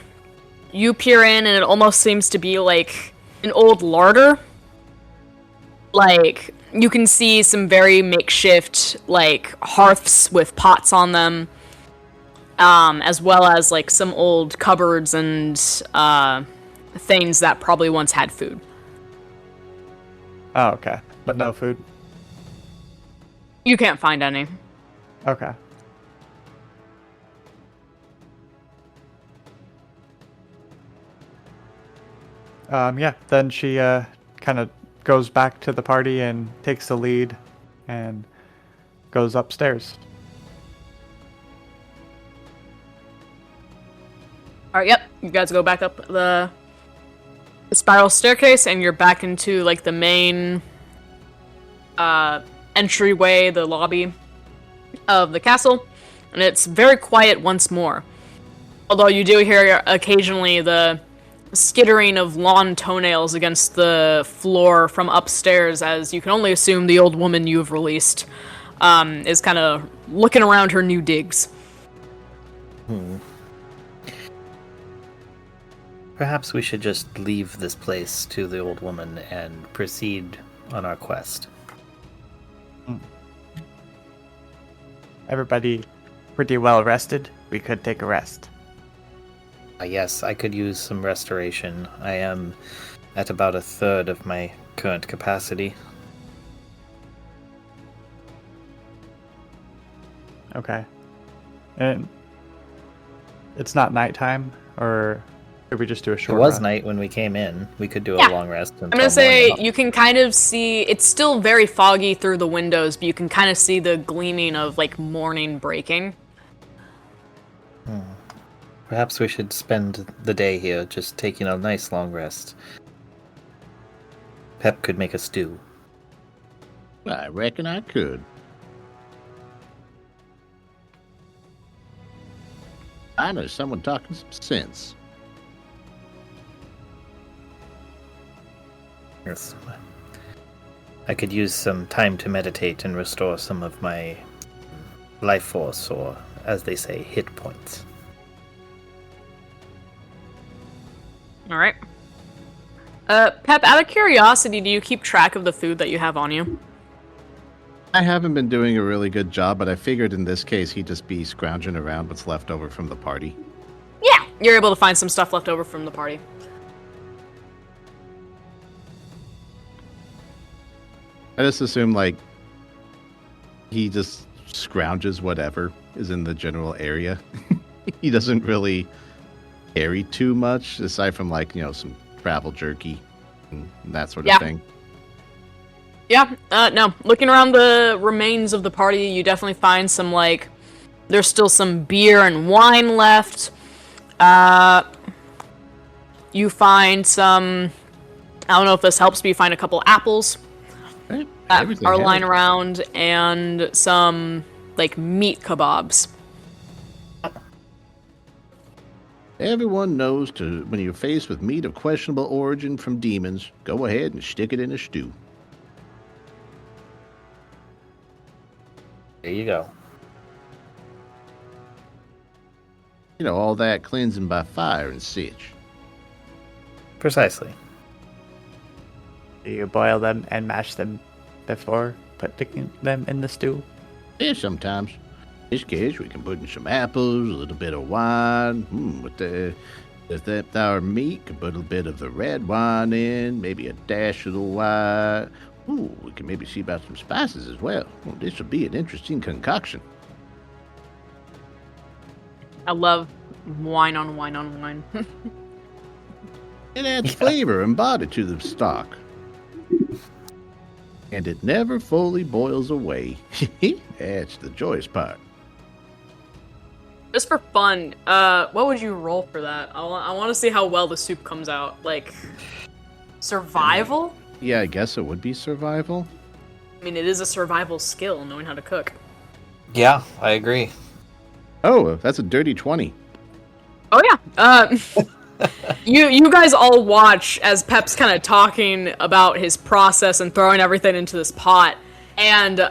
You peer in, and it almost seems to be like an old larder. you can see some very makeshift, like, hearths with pots on them, as well as, like, some old cupboards and, things that probably once had food. Oh, okay. But no food? You can't find any. Okay. Yeah, then she kind of goes back to the party and takes the lead and goes upstairs. Alright, yep. You guys go back up the spiral staircase, and you're back into, like, the main entryway, the lobby of the castle. And it's very quiet once more. Although you do hear occasionally the skittering of lawn toenails against the floor from upstairs, as you can only assume the old woman you've released is kind of looking around her new digs. Perhaps we should just leave this place to the old woman and proceed on our quest. Everybody pretty well rested. We could take a rest. Yes, I could use some restoration. I am at about a third of my current capacity. Okay. And it's not nighttime, or could we just do a short It was rest? night when we came in. We could do a Yeah. long rest. I'm gonna say you can kind of see, it's still very foggy through the windows, but you can kind of see the gleaming of, like, morning breaking. Perhaps we should spend the day here just taking a nice long rest. Pep could make a stew. I reckon I could. I know someone talking some sense. Yes. I could use some time to meditate and restore some of my life force, or, as they say, hit points. Alright. Pep, out of curiosity, do you keep track of the food that you have on you? I haven't been doing a really good job, but I figured in this case he'd just be scrounging around what's left over from the party. Yeah, you're able to find some stuff left over from the party. I just assume, like, he just scrounges whatever is in the general area. He doesn't really carry too much, aside from, like, some travel jerky and that sort of thing. Yeah, no. Looking around the remains of the party, you definitely find some, like, there's still some beer and wine left. You find some, I don't know if this helps, but you find a couple apples Right. that are lying around, and some, like, meat kebabs. Everyone knows when you're faced with meat of questionable origin from demons, go ahead and stick it in a stew. There you go. All that cleansing by fire and such. Precisely. Do you boil them and mash them before putting them in the stew? Yeah, sometimes. In this case, we can put in some apples, a little bit of wine. With our meat, can put a bit of the red wine in, maybe a dash of the white. Ooh, we can maybe see about some spices as well. This will be an interesting concoction. I love wine on wine on wine. It adds flavor and body to the stock. And it never fully boils away. That's the joyous part. Just for fun, what would you roll for that? I want to see how well the soup comes out. Like, survival? Yeah, I guess it would be survival. I mean, it is a survival skill, knowing how to cook. Yeah, I agree. Oh, that's a dirty 20. Oh yeah. You guys all watch as Pep's kind of talking about his process and throwing everything into this pot, and he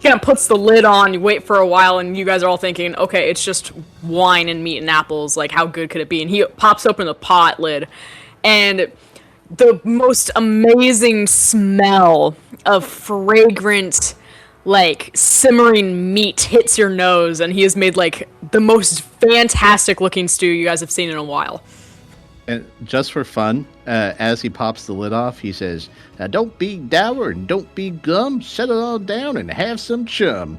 kind of puts the lid on. You wait for a while, and you guys are all thinking, okay, it's just wine and meat and apples. Like, how good could it be? And he pops open the pot lid, and the most amazing smell of fragrant, like, simmering meat hits your nose, and he has made, like, the most fantastic looking stew you guys have seen in a while. And just for fun, as he pops the lid off, he says, "Now don't be dour and don't be glum. Settle on down and have some chum."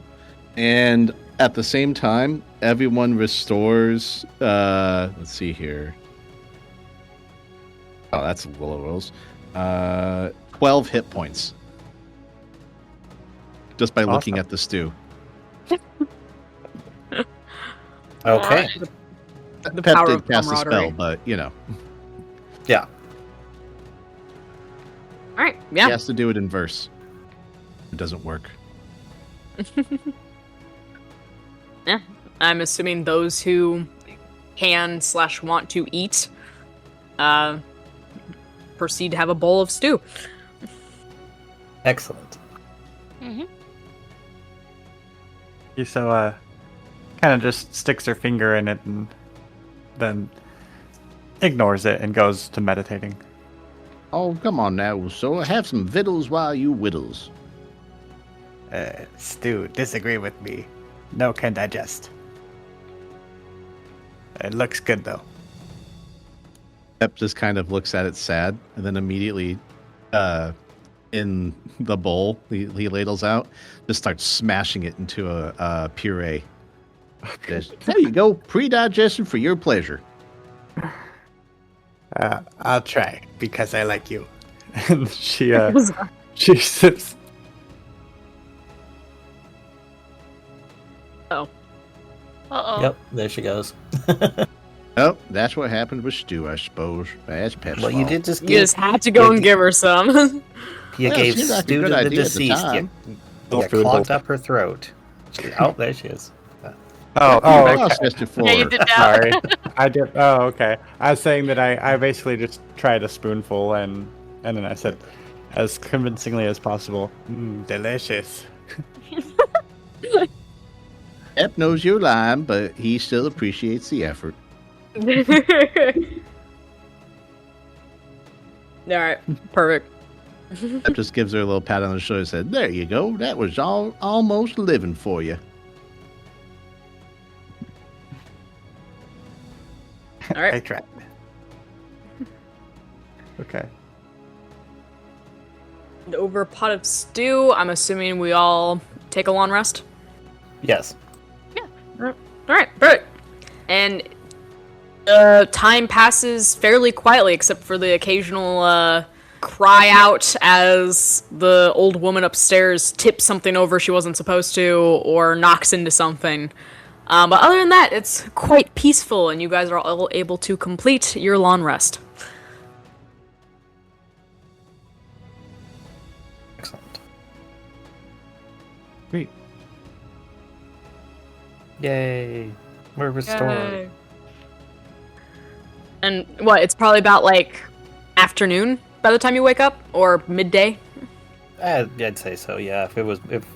And at the same time, everyone restores. Let's see here. Oh, that's Willow Rose. 12 hit points. Just by looking at the stew. Okay. The Pep power did of cast a camaraderie. spell, but you know. Yeah. All right, He yeah. has to do it in verse. It doesn't work. Yeah. I'm assuming those who can/want to eat proceed to have a bowl of stew. Excellent. Yuso kind of just sticks her finger in it and then ignores it and goes to meditating. Oh, come on now, so have some victuals while you whittles. Stu, disagree with me. No can digest. It looks good though. Pep just kind of looks at it sad, and then immediately, in the bowl he ladles out, just starts smashing it into a puree. Says, there you go, pre-digestion for your pleasure. I'll try because I like you. And she sips. Oh. Uh-oh. Yep, there she goes. Oh, that's what happens with stew, I suppose. That's Pep's Well, you fault. did just You give. just had to go and give her some. You Well, gave seemed like a stew good to the idea at the deceased. time. You Food clogged bowl. up her throat. Oh, there she is. Oh, I okay. processed it for Yeah, you her. did that. Sorry. I did. Oh, okay. I was saying that I basically just tried a spoonful and then I said, as convincingly as possible, delicious. Pep knows you're lying, but he still appreciates the effort. Alright, perfect. Pep just gives her a little pat on the shoulder and said, there you go, that was almost living for you. I Alright. tried. Okay. Over a pot of stew, I'm assuming we all take a long rest. Yes. Alright, perfect. And time passes fairly quietly, except for the occasional cry out as the old woman upstairs tips something over she wasn't supposed to, or knocks into something. But other than that, it's quite peaceful, and you guys are all able to complete your long rest. Excellent. Great. Yay. We're restored. Yay. And what, it's probably about, like, afternoon by the time you wake up? Or midday? I'd say so, yeah. If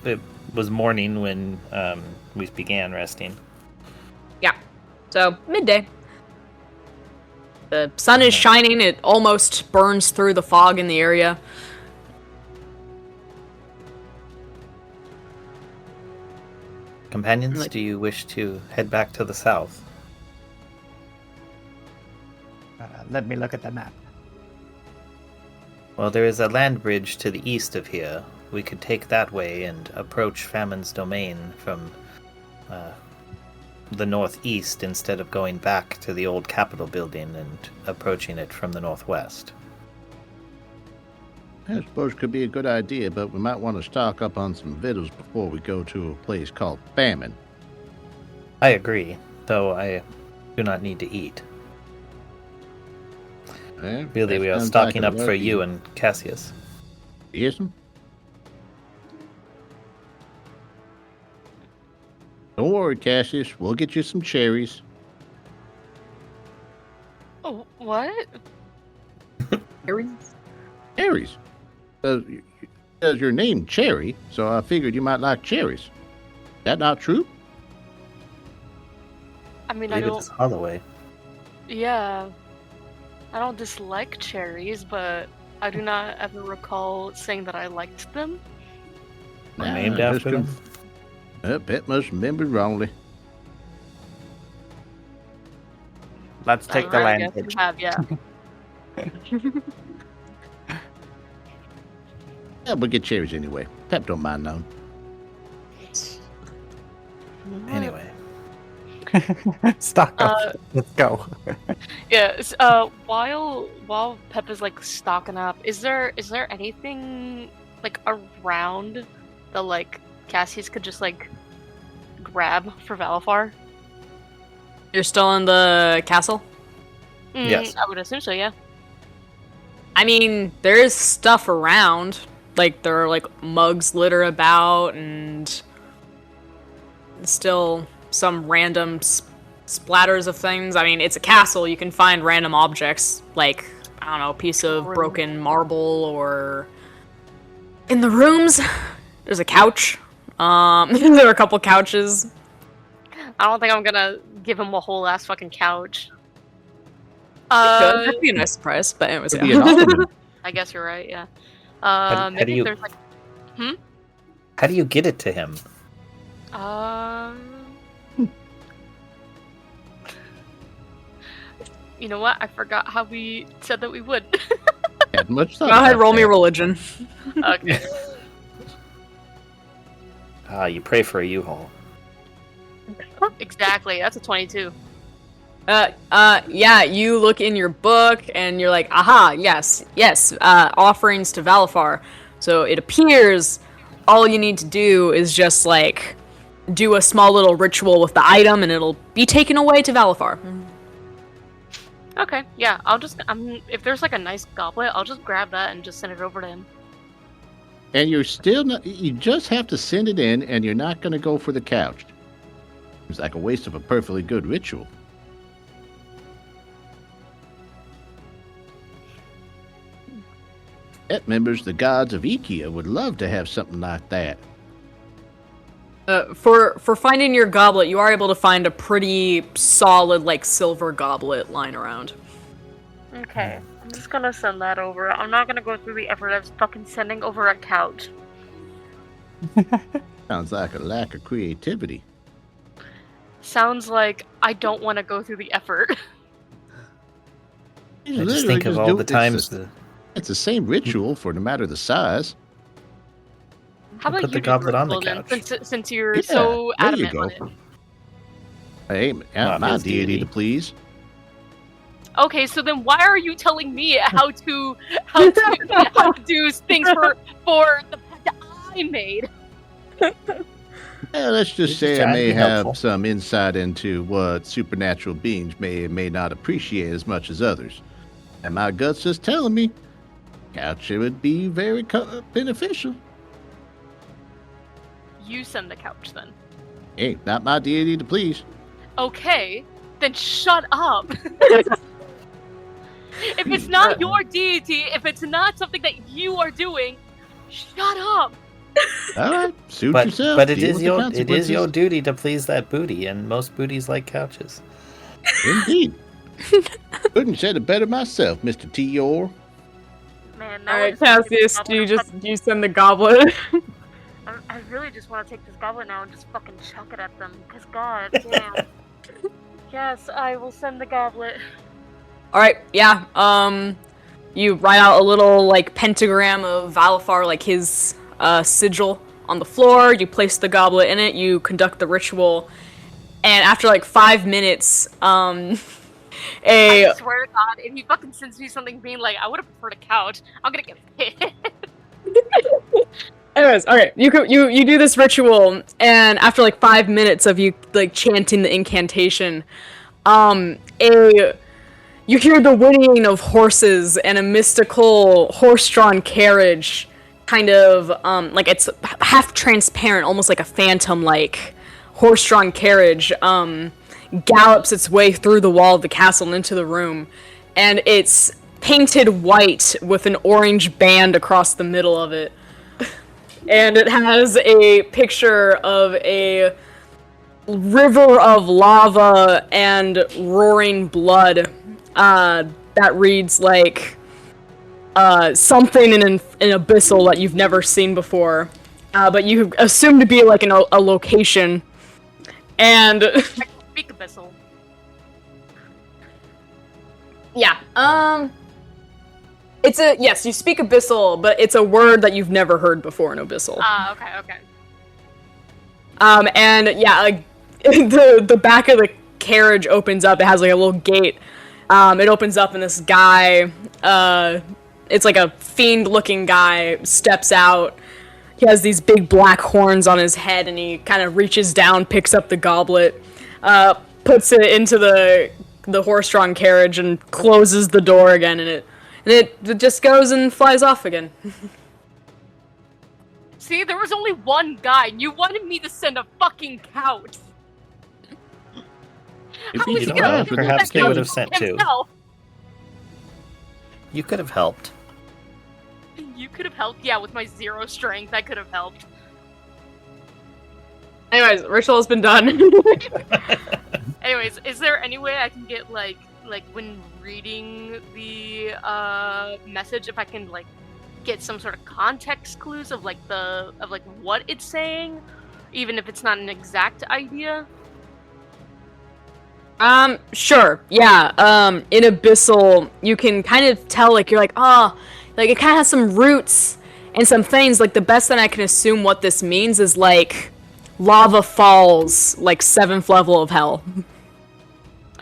it was morning when we began resting. Yeah. So, midday. The sun is shining, it almost burns through the fog in the area. Companions, do you wish to head back to the south? Let me look at the map. Well, there is a land bridge to the east of here. We could take that way and approach Famine's domain from the northeast instead of going back to the old Capitol building and approaching it from the northwest. I suppose it could be a good idea, but we might want to stock up on some victuals before we go to a place called Famine. I agree, though I do not need to eat. Really, we are stocking up for you and Cassius. Yes, sir. Don't worry, Cassius. We'll get you some cherries. Oh, what? Cherries? Because your name Cherry, so I figured you might like cherries. That not true? I mean, I I believe don't. it is Holloway. Yeah. I don't dislike cherries, but I do not ever recall saying that I liked them. Or named after them. Pet must remember wrongly. Let's take the land. Yeah. Yeah, we'll get cherries anyway. Pep don't mind none. Anyway. Stock up. Let's go. Yeah. While Pep is like stocking up, is there anything like around the like Cassius could just like grab for Valafar? You're still in the castle? Yes. I would assume so. Yeah. I mean, there is stuff around. Like, there are, like, mugs litter about, and still some random splatters of things. I mean, it's a castle. You can find random objects, like, I don't know, a piece of broken marble, or... In the rooms, there's a couch. There are a couple couches. I don't think I'm gonna give him a whole ass fucking couch. That'd be a nice surprise, but anyways, It'd be an ottoman. I guess you're right, yeah. How Maybe do you- there's like... How do you get it to him? You know what? I forgot how we said that we would. Had much go thought ahead, about roll me that. religion. Okay. You pray for a U-Haul. Exactly, that's a 22. Yeah, you look in your book and you're like, aha, yes, offerings to Valafar. So it appears all you need to do is just, like, do a small little ritual with the item and it'll be taken away to Valafar. Okay, yeah, if there's like a nice goblet, I'll just grab that and just send it over to him. And you're still not, you just have to send it in, and you're not going to go for the couch. It's like a waste of a perfectly good ritual. Pet members, the gods of Ikea, would love to have something like that. For finding your goblet, you are able to find a pretty solid, like, silver goblet lying around. Okay, I'm just gonna send that over. I'm not gonna go through the effort of fucking sending over a couch. Sounds like a lack of creativity. Sounds like I don't want to go through the effort. I just think of all the times It's the same ritual for no matter the size. How about put you the do goblet on the ritual then, couch. since you're Yeah, so there you adamant go. on it? Hey, Not my his deity deity. to please. Okay, so then why are you telling me how to do things for the pet that I made? Yeah, let's just say I trying to may be have helpful. some insight into what supernatural beings may or may not appreciate as much as others. And my gut's just telling me couch would be very beneficial. You send the couch then. Hey, not my deity to please. Okay, then shut up. If it's not your deity, if it's not something that you are doing, shut up. All right, suit But yourself. but it deal is with the your consequences. duty to please that booty, and most booties like couches. Indeed. Couldn't said it better myself, Mr. Tior. Man, now Alright, Cassius, do you send the goblet? I really just want to take this goblet now and just fucking chuck it at them. Because god damn. Yes, I will send the goblet. Alright, yeah, you write out a little, like, pentagram of Valafar, like his, sigil on the floor, you place the goblet in it, you conduct the ritual, and after, like, 5 minutes, I swear to god, if he fucking sends me something being like, I would have preferred a couch, I'm gonna get pissed. Anyways, alright, you do this ritual, and after, like, 5 minutes of you, like, chanting the incantation, you hear the whinnying of horses and a mystical horse-drawn carriage, kind of, like it's half transparent, almost like a phantom-like horse-drawn carriage, gallops its way through the wall of the castle and into the room, and it's painted white with an orange band across the middle of it. And it has a picture of a river of lava and roaring blood that reads like something in abyssal that you've never seen before, but you assume to be like a location. And I can speak abyssal. yeah, yes, you speak abyssal, but it's a word that you've never heard before in abyssal. Okay. And yeah, like the back of the carriage opens up. It has like a little gate. It opens up, and this guy, it's like a fiend-looking guy, steps out. He has these big black horns on his head, and he kind of reaches down, picks up the goblet, puts it into the horse-drawn carriage, and closes the door again, and it just goes and flies off again. See, there was only one guy, and you wanted me to send a fucking couch. If How you is he don't gonna have pick to- up perhaps that they would couch have sent two. himself? You could have helped. You could have helped. Yeah, with my 0 strength, I could have helped. Anyways, ritual has been done. Anyways, is there any way I can get like when reading the message, if I can like get some sort of context clues of what it's saying, even if it's not an exact idea? Sure, yeah. In abyssal, you can kind of tell, like, you're like, like, it kind of has some roots and some things. Like, the best that I can assume what this means is, like, lava falls, like, 7th level of hell.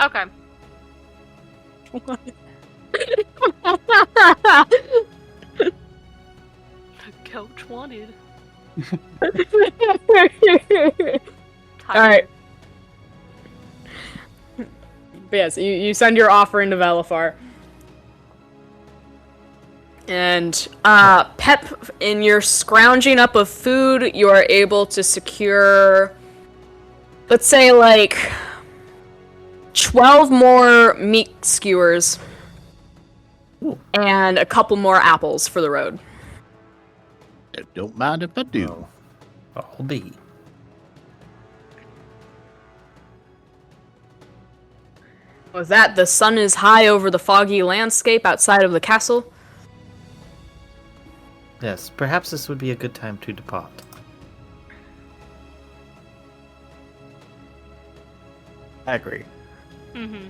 Okay. Couch wanted. Alright. But yes, you send your offering to Velifar. And, Pep, in your scrounging up of food, you are able to secure, let's say, like, 12 more meat skewers. Ooh. And a couple more apples for the road. Don't mind if I do. Oh, I'll be. With that, the sun is high over the foggy landscape outside of the castle. Yes, perhaps this would be a good time to depart. I agree. Mm-hmm.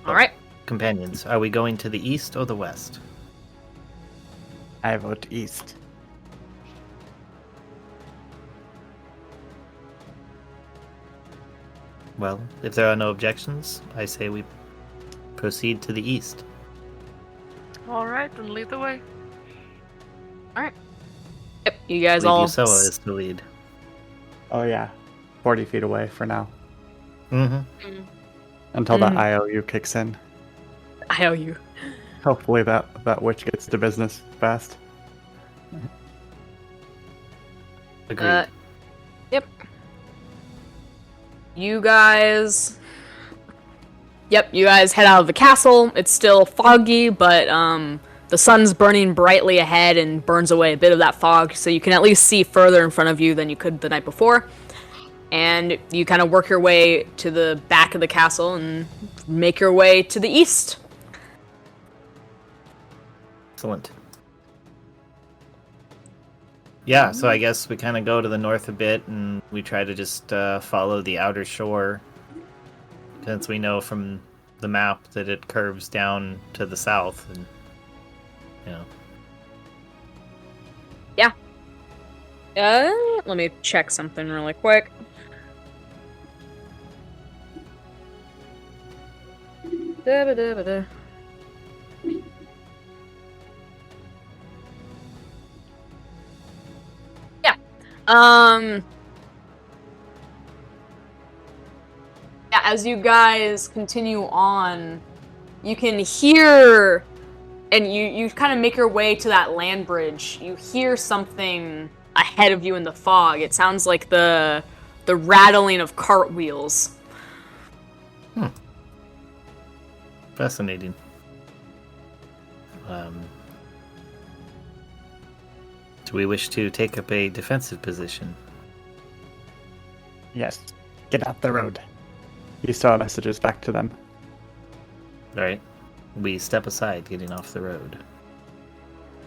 Alright. Companions, are we going to the east or the west? I vote east. Well, if there are no objections, I say we proceed to the east. Alright, then lead the way. Yep, you guys Lead all... Yusoa is the lead. Oh yeah, 40 feet away for now. Mm-hmm. Until Mhm. the IOU kicks in. I owe you. Hopefully that witch gets to business fast. Agreed. Yep. You guys head out of the castle. It's still foggy, but the sun's burning brightly ahead and burns away a bit of that fog, so you can at least see further in front of you than you could the night before. And you kind of work your way to the back of the castle and make your way to the east. Excellent. Yeah, so I guess we kind of go to the north a bit, and we try to just follow the outer shore, since we know from the map that it curves down to the south, and you know. Let me check something really quick. Da-ba-da-ba-da. Yeah. Yeah, as you guys continue on, you can hear, and you kind of make your way to that land bridge. You hear something ahead of you in the fog. It sounds like the rattling of cartwheels. Fascinating. Do we wish to take up a defensive position? Yes. Get out the road. He saw messages back to them. All right. We step aside, getting off the road.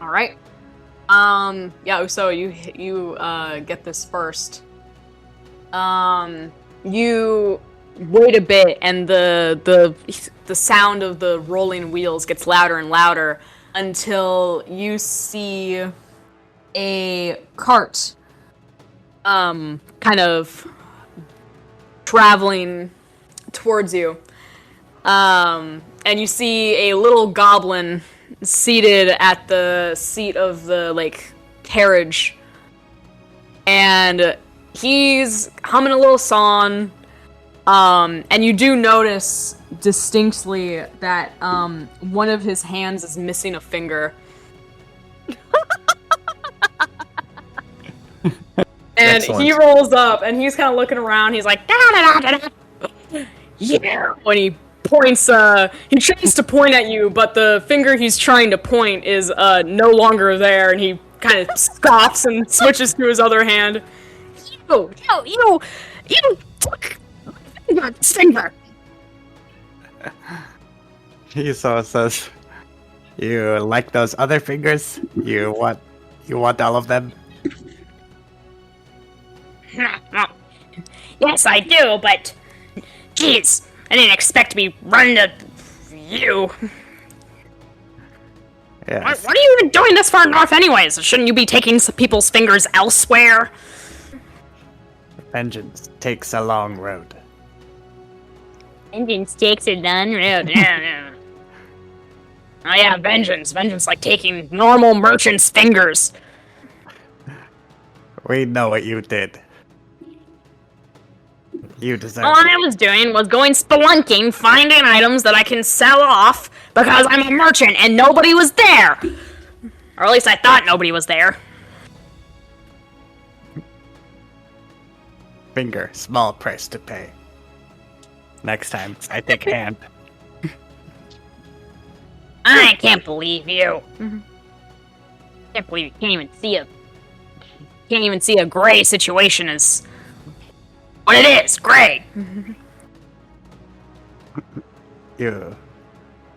All right. Yeah, Uso, you get this first. You wait a bit, and the sound of the rolling wheels gets louder and louder until you see a cart, kind of traveling towards you. And you see a little goblin seated at the seat of the, carriage. And he's humming a little song. And you do notice distinctly that, one of his hands is missing a finger. And Excellent. he rolls up, and he's kind of looking around. He's like, da-da-da-da-da. Yeah. When he points, he tries to point at you, but the finger he's trying to point is no longer there, and he kind of scoffs and switches to his other hand. You took my finger. Esau says, "You like those other fingers? You want all of them?" Yes, I do, but... Jeez, I didn't expect to be run to you. Yes. What are you even doing this far north anyways? Shouldn't you be taking some people's fingers elsewhere? Vengeance takes a long road. Vengeance takes a long road. Yeah. Oh yeah, vengeance. Vengeance like taking normal merchants' fingers. We know what you did. You deserve All I was doing was going spelunking, finding items that I can sell off because I'm a merchant and nobody was there. Or at least I thought nobody was there. finger. Small price to pay. Next time, I take hand. I can't believe you. Can't believe you can't even see a gray situation as what it is, gray. You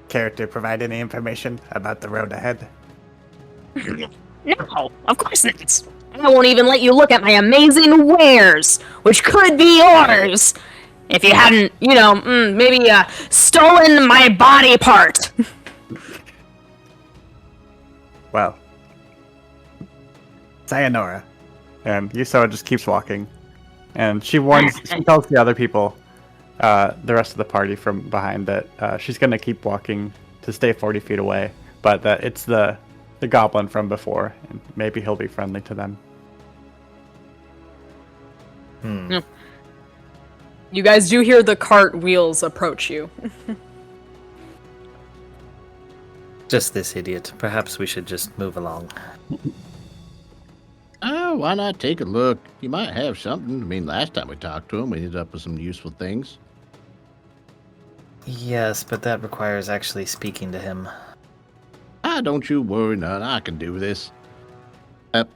care to provide any information about the road ahead? No, of course not. I won't even let you look at my amazing wares, which could be yours, if you hadn't, maybe stolen my body part. Well, sayonara. And Yusawa just keeps walking. And she tells the other people, the rest of the party from behind, that she's going to keep walking to stay 40 feet away, but that it's the goblin from before, and maybe he'll be friendly to them. You guys do hear the cart wheels approach you. Just this idiot. Perhaps we should just move along. Oh, why not take a look? You might have something. I mean, last time we talked to him, we ended up with some useful things. Yes, but that requires actually speaking to him. Don't you worry none. I can do this.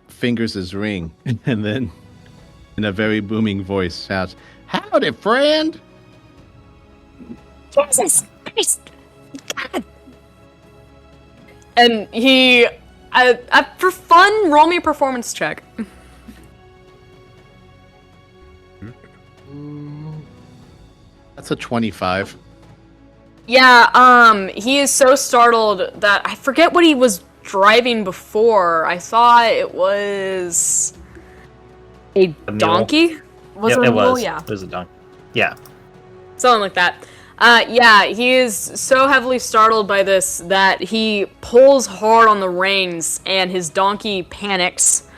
Fingers his ring, and then, in a very booming voice, shouts, "Howdy, friend!" Jesus Christ! God. And he, for fun, roll me a performance check. That's a 25. Yeah, he is so startled that I forget what he was driving before. I thought it was a donkey. Was it a mule? Yeah, it was a donkey. Yeah. Something like that. Yeah, he is so heavily startled by this that he pulls hard on the reins and his donkey panics.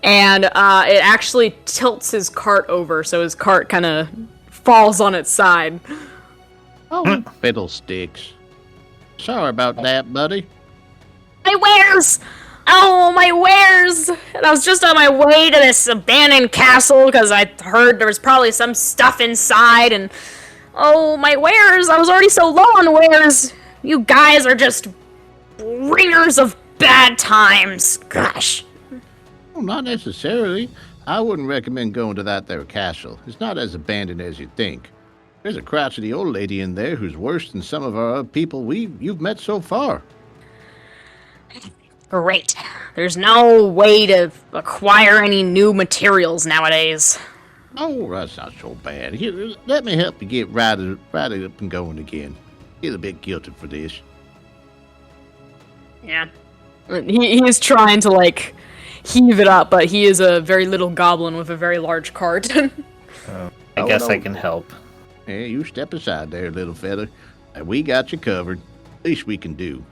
And it actually tilts his cart over, so his cart kind of falls on its side. Oh, fiddlesticks. Sorry about that, buddy. My wares! Oh, my wares! And I was just on my way to this abandoned castle because I heard there was probably some stuff inside, and oh, my wares! I was already so low on wares. You guys are just bringers of bad times. Gosh. Well, not necessarily. I wouldn't recommend going to that there castle. It's not as abandoned as you think. There's a crotchety old lady in there who's worse than some of our people you've met so far. Great. There's no way to acquire any new materials nowadays. Oh, that's not so bad. Here, let me help you get right up and going again. Feel a bit guilty for this. Yeah. He is trying to, like, heave it up, but he is a very little goblin with a very large cart. I guess I can help. Hey, you step aside there, little fella. We got you covered. Least we can do.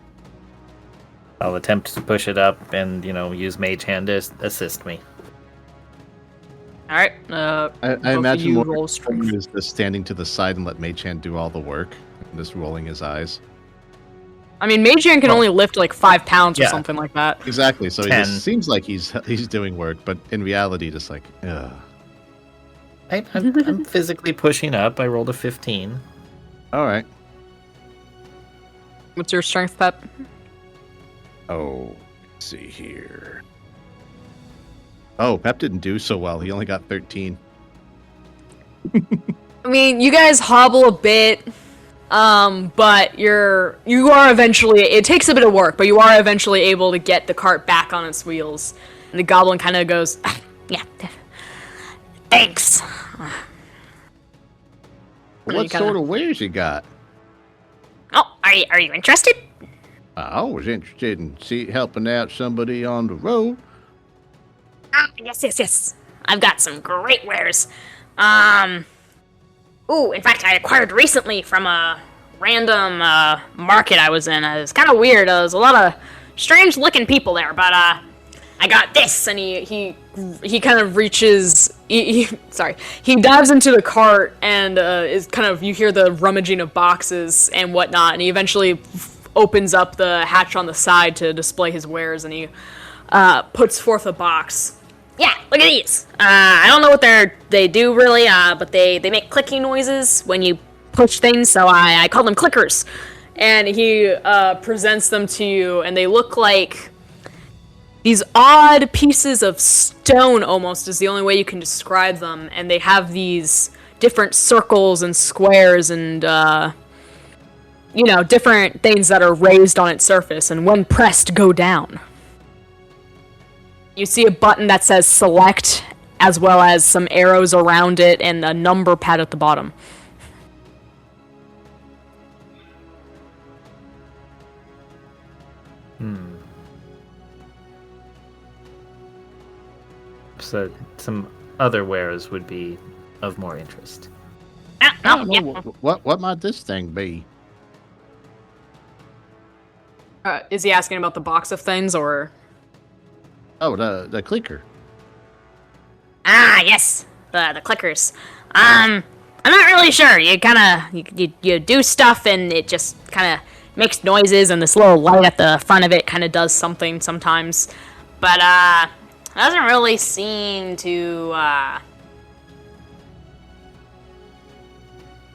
I'll attempt to push it up and, use Mage Hand to assist me. Alright, I imagine what is just standing to the side and let Mage-Hand do all the work, and just rolling his eyes. I mean, Mage-Hand can only lift like 5 pounds or something like that. Exactly, so 10. it just seems like he's doing work, but in reality, just like, ugh. I'm physically pushing up. I rolled a 15. All right. What's your strength, Pep? Oh, let's see here. Oh, Pep didn't do so well. He only got 13. I mean, you guys hobble a bit, but you are eventually, it takes a bit of work, but you are eventually able to get the cart back on its wheels. And the goblin kind of goes, Yeah. Thanks. What sort of wares you got? Oh, are you interested? I was interested in helping out somebody on the road. Yes. I've got some great wares. In fact, I acquired recently from a random market I was in. It was kind of weird. There was a lot of strange-looking people there, but I got this, and he kind of reaches. He dives into the cart and is kind of, you hear the rummaging of boxes and whatnot, and he eventually opens up the hatch on the side to display his wares, and he puts forth a box. Yeah, look at these. I don't know what they do really, but they make clicking noises when you push things, so I call them clickers. And he presents them to you, and they look like these odd pieces of stone, almost, is the only way you can describe them. And they have these different circles and squares and, different things that are raised on its surface, and when pressed, go down. You see a button that says select, as well as some arrows around it and a number pad at the bottom. So some other wares would be of more interest. I don't know. What might this thing be? Is he asking about the box of things, or? Oh, the clicker. Ah, yes, the clickers. I'm not really sure. You kind of you do stuff and it just kind of makes noises, and this little light at the front of it kind of does something sometimes, but doesn't really seem to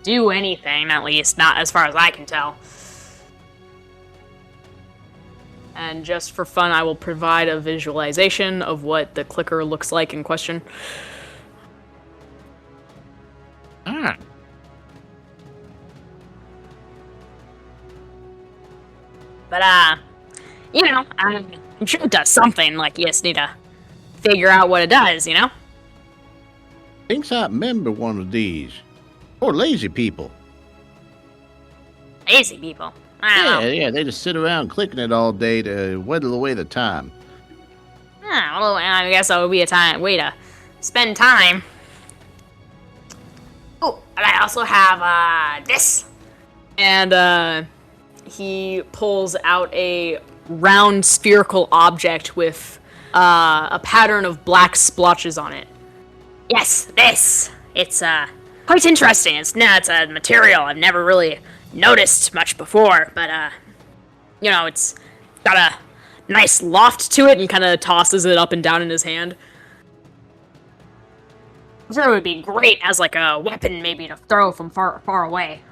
do anything. At least not as far as I can tell. And just for fun, I will provide a visualization of what the clicker looks like in question. Ah. But, I'm sure it does something. Like, you just need to figure out what it does, you know? Thinks I remember one of these. Or lazy people. Lazy people. I don't know. Yeah, they just sit around clicking it all day to whittle away the time. Well, I guess that would be a way to spend time. Oh, and I also have, this. And, he pulls out a round spherical object with, a pattern of black splotches on it. Yes, this. It's, quite interesting. It's a material I've never really noticed much before, but it's got a nice loft to it, and kind of tosses it up and down in his hand. I'm sure it would be great as like a weapon, maybe to throw from far away.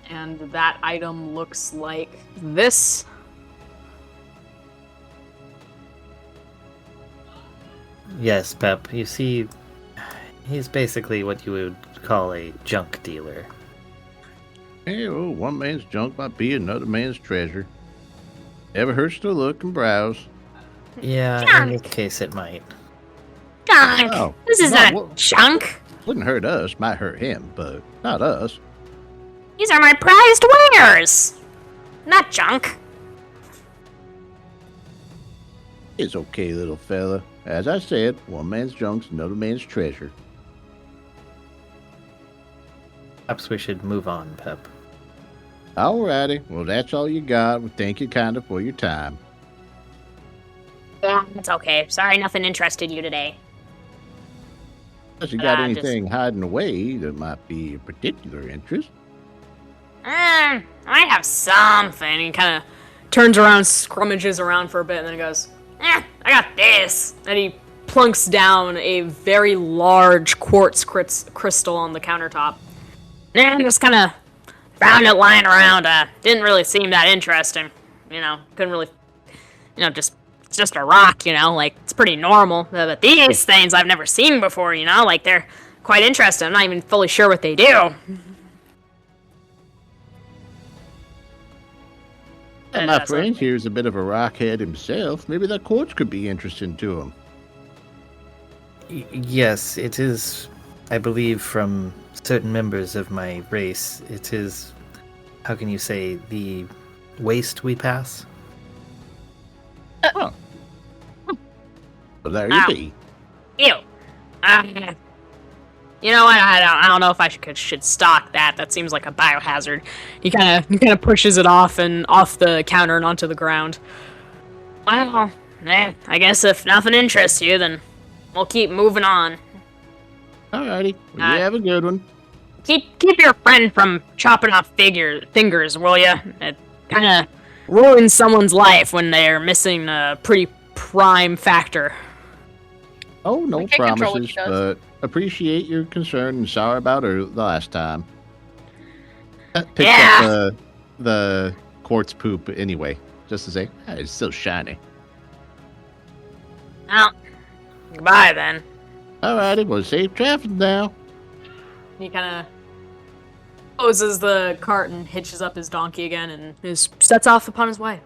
And that item looks like this. Yes, Pep. You see, he's basically what you would call a junk dealer. Hey, oh, one man's junk might be another man's treasure. Never hurts to look and browse. Yeah, in this case it might. Junk! Oh, This is not junk! Wouldn't hurt us, might hurt him, but not us. These are my prized wares! Not junk. It's okay, little fella. As I said, one man's junk's another man's treasure. Perhaps we should move on, Pep. Alrighty, well that's all you got. Well, thank you kinda for your time. Yeah, it's okay. Sorry nothing interested you today. Unless you got anything hiding away that might be of particular interest. I have something. He kind of turns around, scrummages around for a bit, and then he goes, I got this. and he plunks down a very large quartz crystal on the countertop. And just kind of found it lying around. Didn't really seem that interesting. Couldn't really, it's just a rock, like, it's pretty normal. But these things I've never seen before, like, they're quite interesting. I'm not even fully sure what they do. And my friend here's a bit of a rockhead himself. Maybe that quartz could be interesting to him. Yes, it is, I believe, from certain members of my race. It is, how can you say, the waste we pass? Well, there you be. Ew. You know what? I don't know if I should stock that. That seems like a biohazard. He kind of pushes it off the counter and onto the ground. Well, I guess if nothing interests you, then we'll keep moving on. Alrighty, well, you have a good one. Keep your friend from chopping off fingers, will ya? It kind of ruins someone's life when they're missing a pretty prime factor. Oh, no promises, but appreciate your concern and sorry about her the last time. Picked up the quartz poop anyway, just to say, it's still shiny. Well, goodbye then. Alrighty, well, safe traffic now. He kind of closes the cart and hitches up his donkey again and sets off upon his way.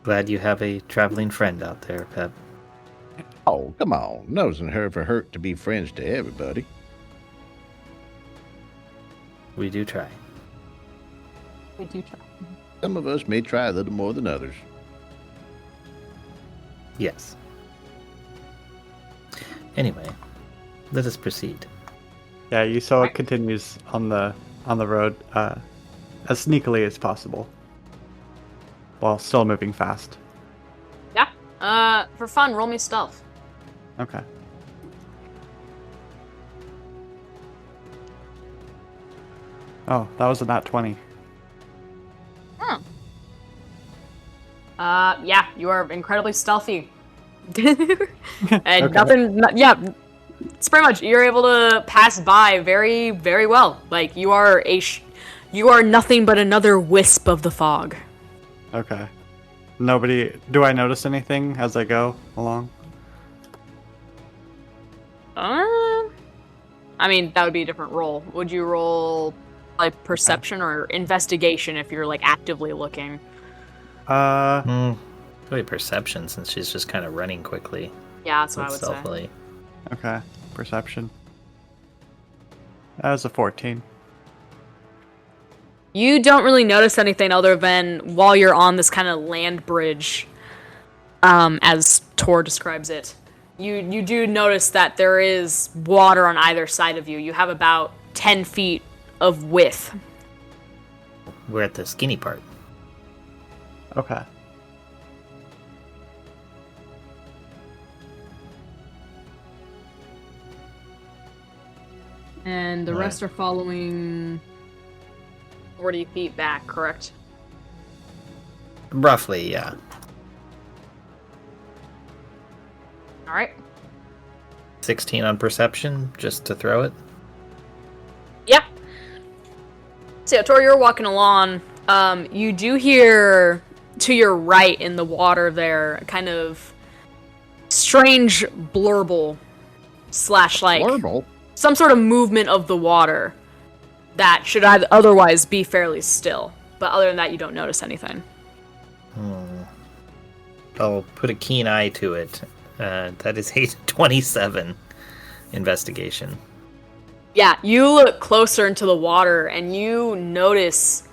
Glad you have a traveling friend out there, Pep. Oh, come on. Doesn't ever hurt to be friends to everybody. We do try. We do try. Some of us may try a little more than others. Yes. Anyway, let us proceed. Yeah, Yusoa continues on the road as sneakily as possible, while still moving fast. Yeah. For fun, roll me stealth. Okay. Oh, that was a nat 20. Yeah, you are incredibly stealthy. And nothing, it's pretty much, you're able to pass by very, very well. Like, you are nothing but another wisp of the fog. Okay. Do I notice anything as I go along? I mean, that would be a different roll. Would you roll, like, perception or investigation if you're, like, actively looking? Probably perception, since she's just kind of running quickly. Yeah, that's what I would stealthily. say. Okay, perception. That was a 14. You don't really notice anything other than while you're on this kind of land bridge, as Tor describes it. You do notice that there is water on either side of you. You have about 10 feet of width. We're at the skinny part. Okay. And the rest are following 40 feet back, correct? Roughly, yeah. Alright. 16 on perception, just to throw it. Yep. So, yeah, Tori, you're walking along. You do hear to your right in the water there, kind of strange blurble slash like Blurble? some sort of movement of the water that should otherwise be fairly still. But other than that, you don't notice anything. I'll put a keen eye to it. That is a 27 investigation. Yeah, you look closer into the water and you notice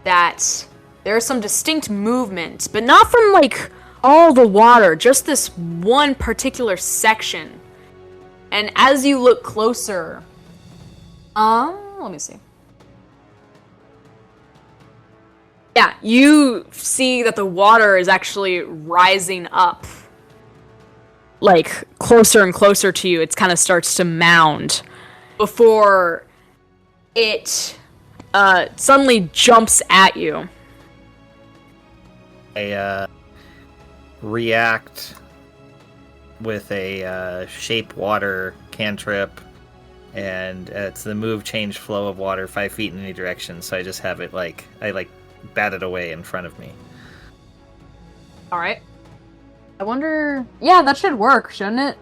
that there's some distinct movement, but not from like all the water, just this one particular section. And as you look closer, let me see. Yeah, you see that the water is actually rising up, like closer and closer to you. It kind of starts to mound before it suddenly jumps at you. I react with a shape water cantrip, and it's the move change flow of water 5 feet in any direction. So I just have it I bat it away in front of me. All right. I wonder. Yeah, that should work, shouldn't it?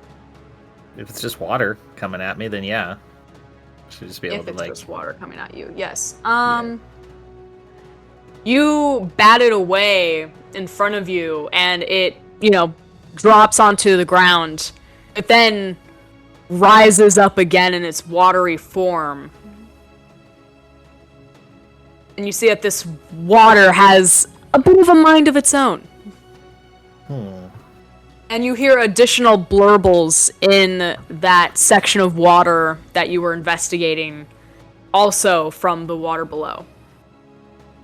If it's just water coming at me, then yeah, should just be able If to it's like. just water coming at you, yes. You bat it away in front of you, and it, drops onto the ground. It then rises up again in its watery form. And you see that this water has a bit of a mind of its own. And you hear additional blurbles in that section of water that you were investigating, also from the water below,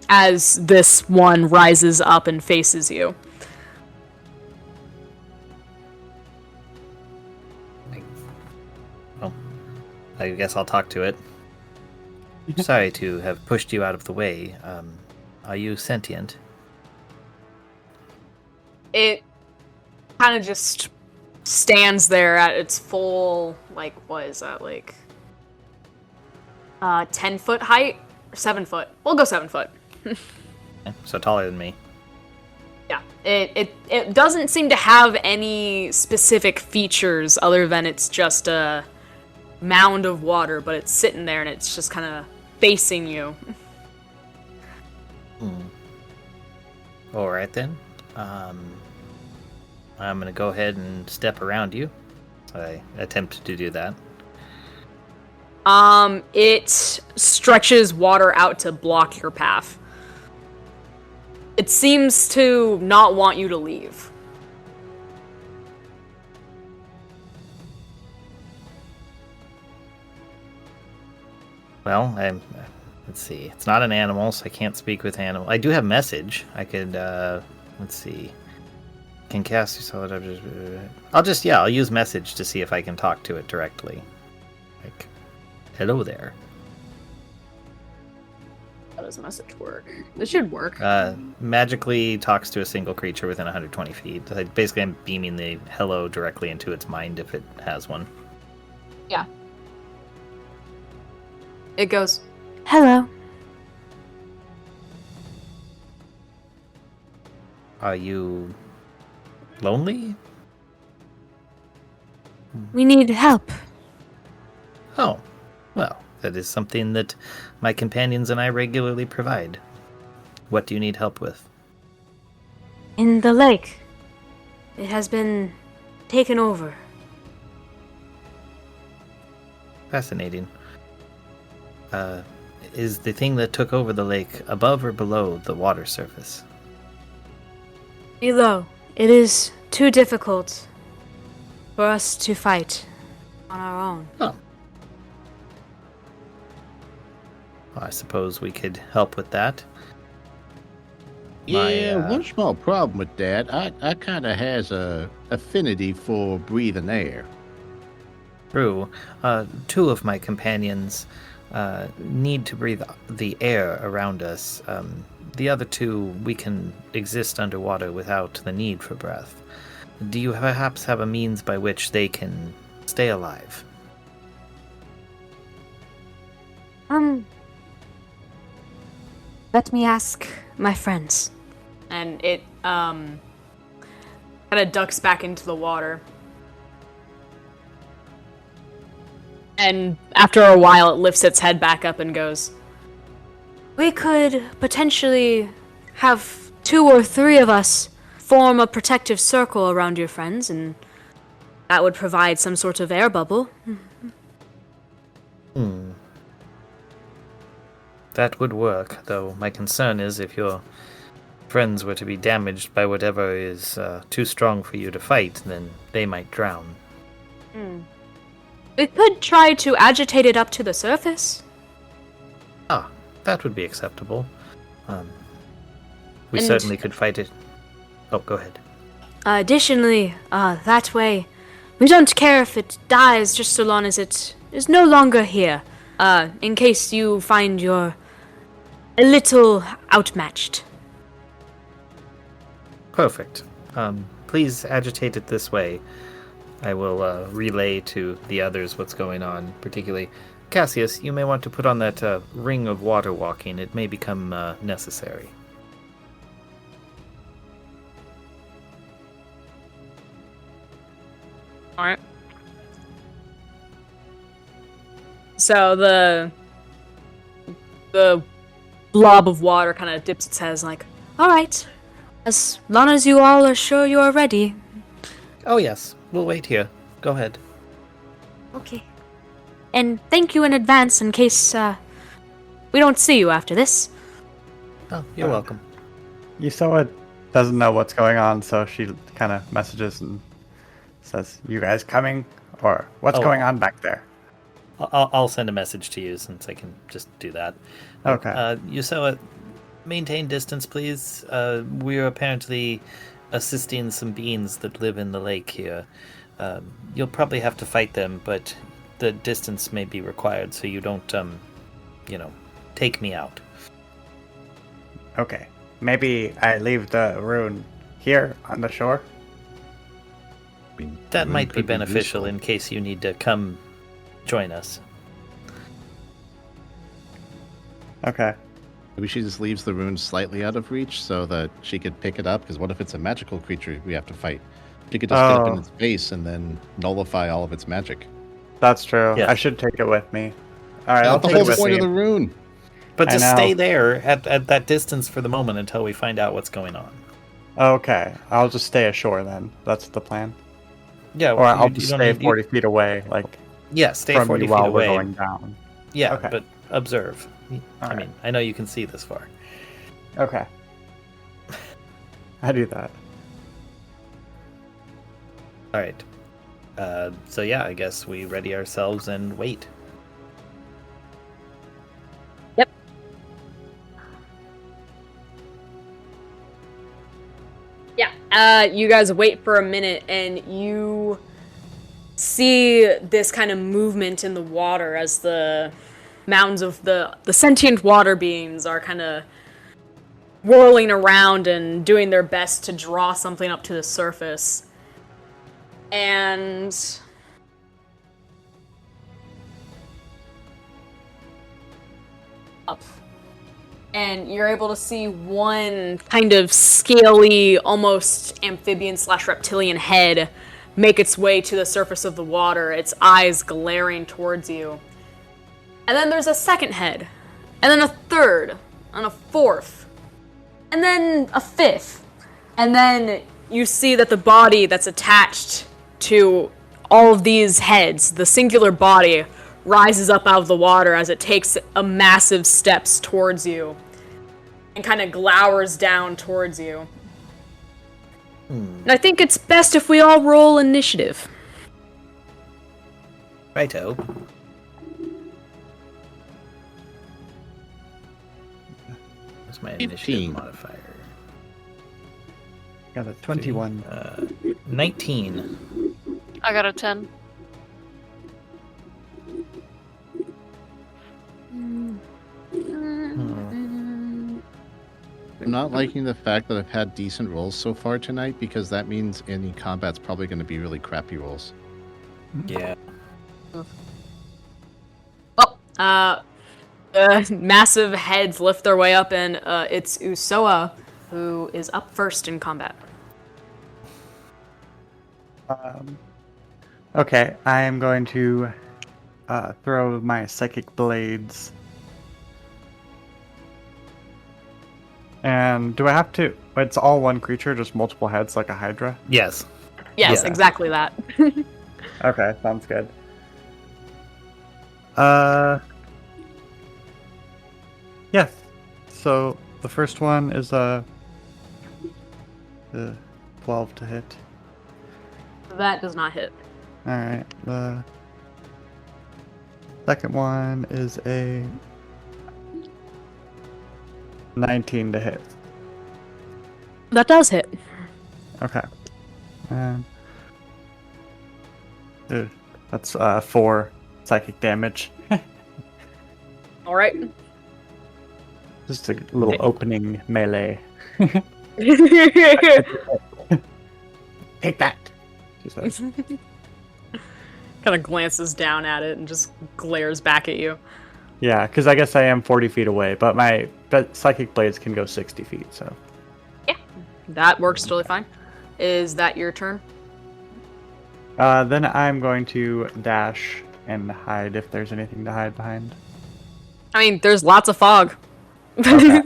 as this one rises up and faces you. Well, I guess I'll talk to it. Sorry to have pushed you out of the way. Are you sentient? It kind of just stands there at its full, what is that, 10-foot height? Or 7 foot? We'll go 7 foot. So taller than me. Yeah. It doesn't seem to have any specific features other than it's just a mound of water, but it's sitting there and it's just kind of facing you. Alright then. I'm gonna go ahead and step around you. I attempt to do that. It stretches water out to block your path. It seems to not want you to leave. Well, let's see. It's not an animal, so I can't speak with animal. I do have message. I could, let's see. Can cast solid objects. I'll use message to see if I can talk to it directly. Like, hello there. How does message work? This should work. Magically talks to a single creature within 120 feet. Basically, I'm beaming the hello directly into its mind if it has one. Yeah. It goes, hello. Are you lonely? We need help. Oh, well, that is something that my companions and I regularly provide. What do you need help with? In the lake. It has been taken over. Fascinating. Is the thing that took over the lake above or below the water surface? Below. It is too difficult for us to fight on our own. Oh. Well, I suppose we could help with that. Yeah, one small problem with that. I kind of has a affinity for breathing air. True. 2 of my companions need to breathe the air around us. The other 2, we can exist underwater without the need for breath. Do you perhaps have a means by which they can stay alive? Let me ask my friends. And it kind of ducks back into the water. And after a while, it lifts its head back up and goes, We could potentially have 2 or 3 of us form a protective circle around your friends, and that would provide some sort of air bubble. That would work, though my concern is if your friends were to be damaged by whatever is too strong for you to fight, then they might drown. We could try to agitate it up to the surface. Ah, that would be acceptable. We certainly could fight it. Oh, go ahead. Additionally, that way, we don't care if it dies just so long as it is no longer here. In case you find you're a little outmatched. Perfect. Please agitate it this way. I will relay to the others what's going on, particularly Cassius, you may want to put on that ring of water walking. It may become necessary. Alright. So the blob of water kind of dips its head and is like, Alright. As long as you all are sure you are ready. Oh yes, we'll wait here. Go ahead. Okay. And thank you in advance in case we don't see you after this. Oh, you're welcome. Yusoa doesn't know what's going on, so she kind of messages and says, "You guys coming? Or what's going on back there?" I'll send a message to you since I can just do that. Okay. Yusoa, maintain distance, please. We're apparently assisting some beings that live in the lake here. You'll probably have to fight them, but the distance may be required so you don't, take me out. Okay. Maybe I leave the rune here on the shore? That might be beneficial in case you need to come join us. Okay. Maybe she just leaves the rune slightly out of reach so that she could pick it up, because what if it's a magical creature we have to fight? She could just get up in its face and then nullify all of its magic. That's true. Yeah. I should take it with me. Alright, I'll That's the take it whole with point me. of the rune. But I just know. stay there at that distance for the moment until we find out what's going on. Okay. I'll just stay ashore then. That's the plan. Yeah, Or I'll you just don't stay need- 40 feet away, like, Yeah, stay from 40 you feet while away. we're going down. Yeah, Okay. but observe. I Alright. mean, I know you can see this far. Okay. I do that. All right. So yeah, I guess we ready ourselves and wait. you guys wait for a minute and you see this kind of movement in the water as the mounds of the sentient water beings are kind of whirling around and doing their best to draw something up to the surface. And up. And you're able to see one kind of scaly, almost amphibian/reptilian head make its way to the surface of the water, its eyes glaring towards you. And then there's a second head, and then a third, and a fourth, and then a fifth. And then you see that the body that's attached to all of these heads, the singular body, rises up out of the water as it takes a massive steps towards you and kind of glowers down towards you. And I think it's best if we all roll initiative. Righto. What's my 15. initiative modifier? Got a 21. 19. I got a 10. I'm not liking the fact that I've had decent rolls so far tonight, because that means any combat's probably going to be really crappy rolls. Yeah. Well, Massive heads lift their way up, and it's Usoa who is up first in combat. Okay, I am going to throw my psychic blades. And do I have to? It's all one creature, just multiple heads, like a hydra? Yes. Yes, Yeah. exactly that. Okay, sounds good. Yes. So the first one is the 12 to hit. That does not hit. All right. The second one is a 19 to hit. That does hit. Okay. And that's 4 psychic damage. All right. Just a little opening melee. Take that. She says. Kind of glances down at it and just glares back at you. Yeah, because I guess I am 40 feet away, but my psychic blades can go 60 feet, so. Yeah, that works totally fine. Is that your turn? Then I'm going to dash and hide if there's anything to hide behind. I mean, there's lots of fog. Okay.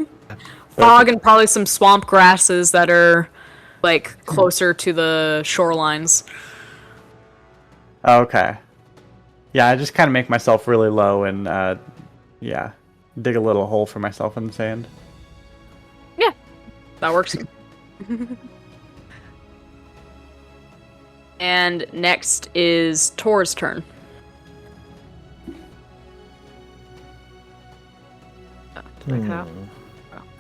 Fog and probably some swamp grasses that are, like, closer to the shorelines. Okay. Yeah, I just kind of make myself really low and, yeah, dig a little hole for myself in the sand. Yeah, that works. And next is Tor's turn. Did I cut out?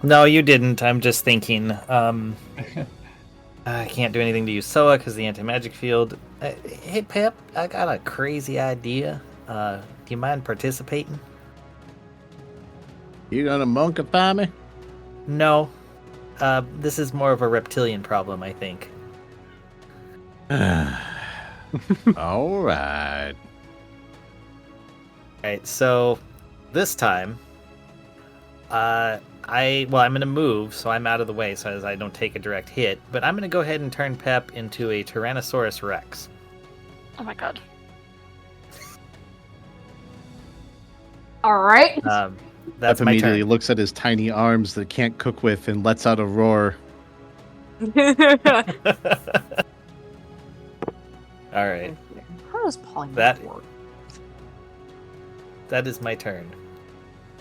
No, you didn't. I'm just thinking. I can't do anything to use Soa because the anti-magic field. Hey, Pep, I got a crazy idea. Do you mind participating? You gonna monkify me? No. This is more of a reptilian problem, I think. All right. Alright, so this time, I'm going to move, so I'm out of the way so as I don't take a direct hit, but I'm going to go ahead and turn Pep into a Tyrannosaurus Rex. Oh my god. All right. That's Pep my immediately turn. looks at his tiny arms that can't cook with and lets out a roar. Alright, How does polymorph That- work? that is my turn.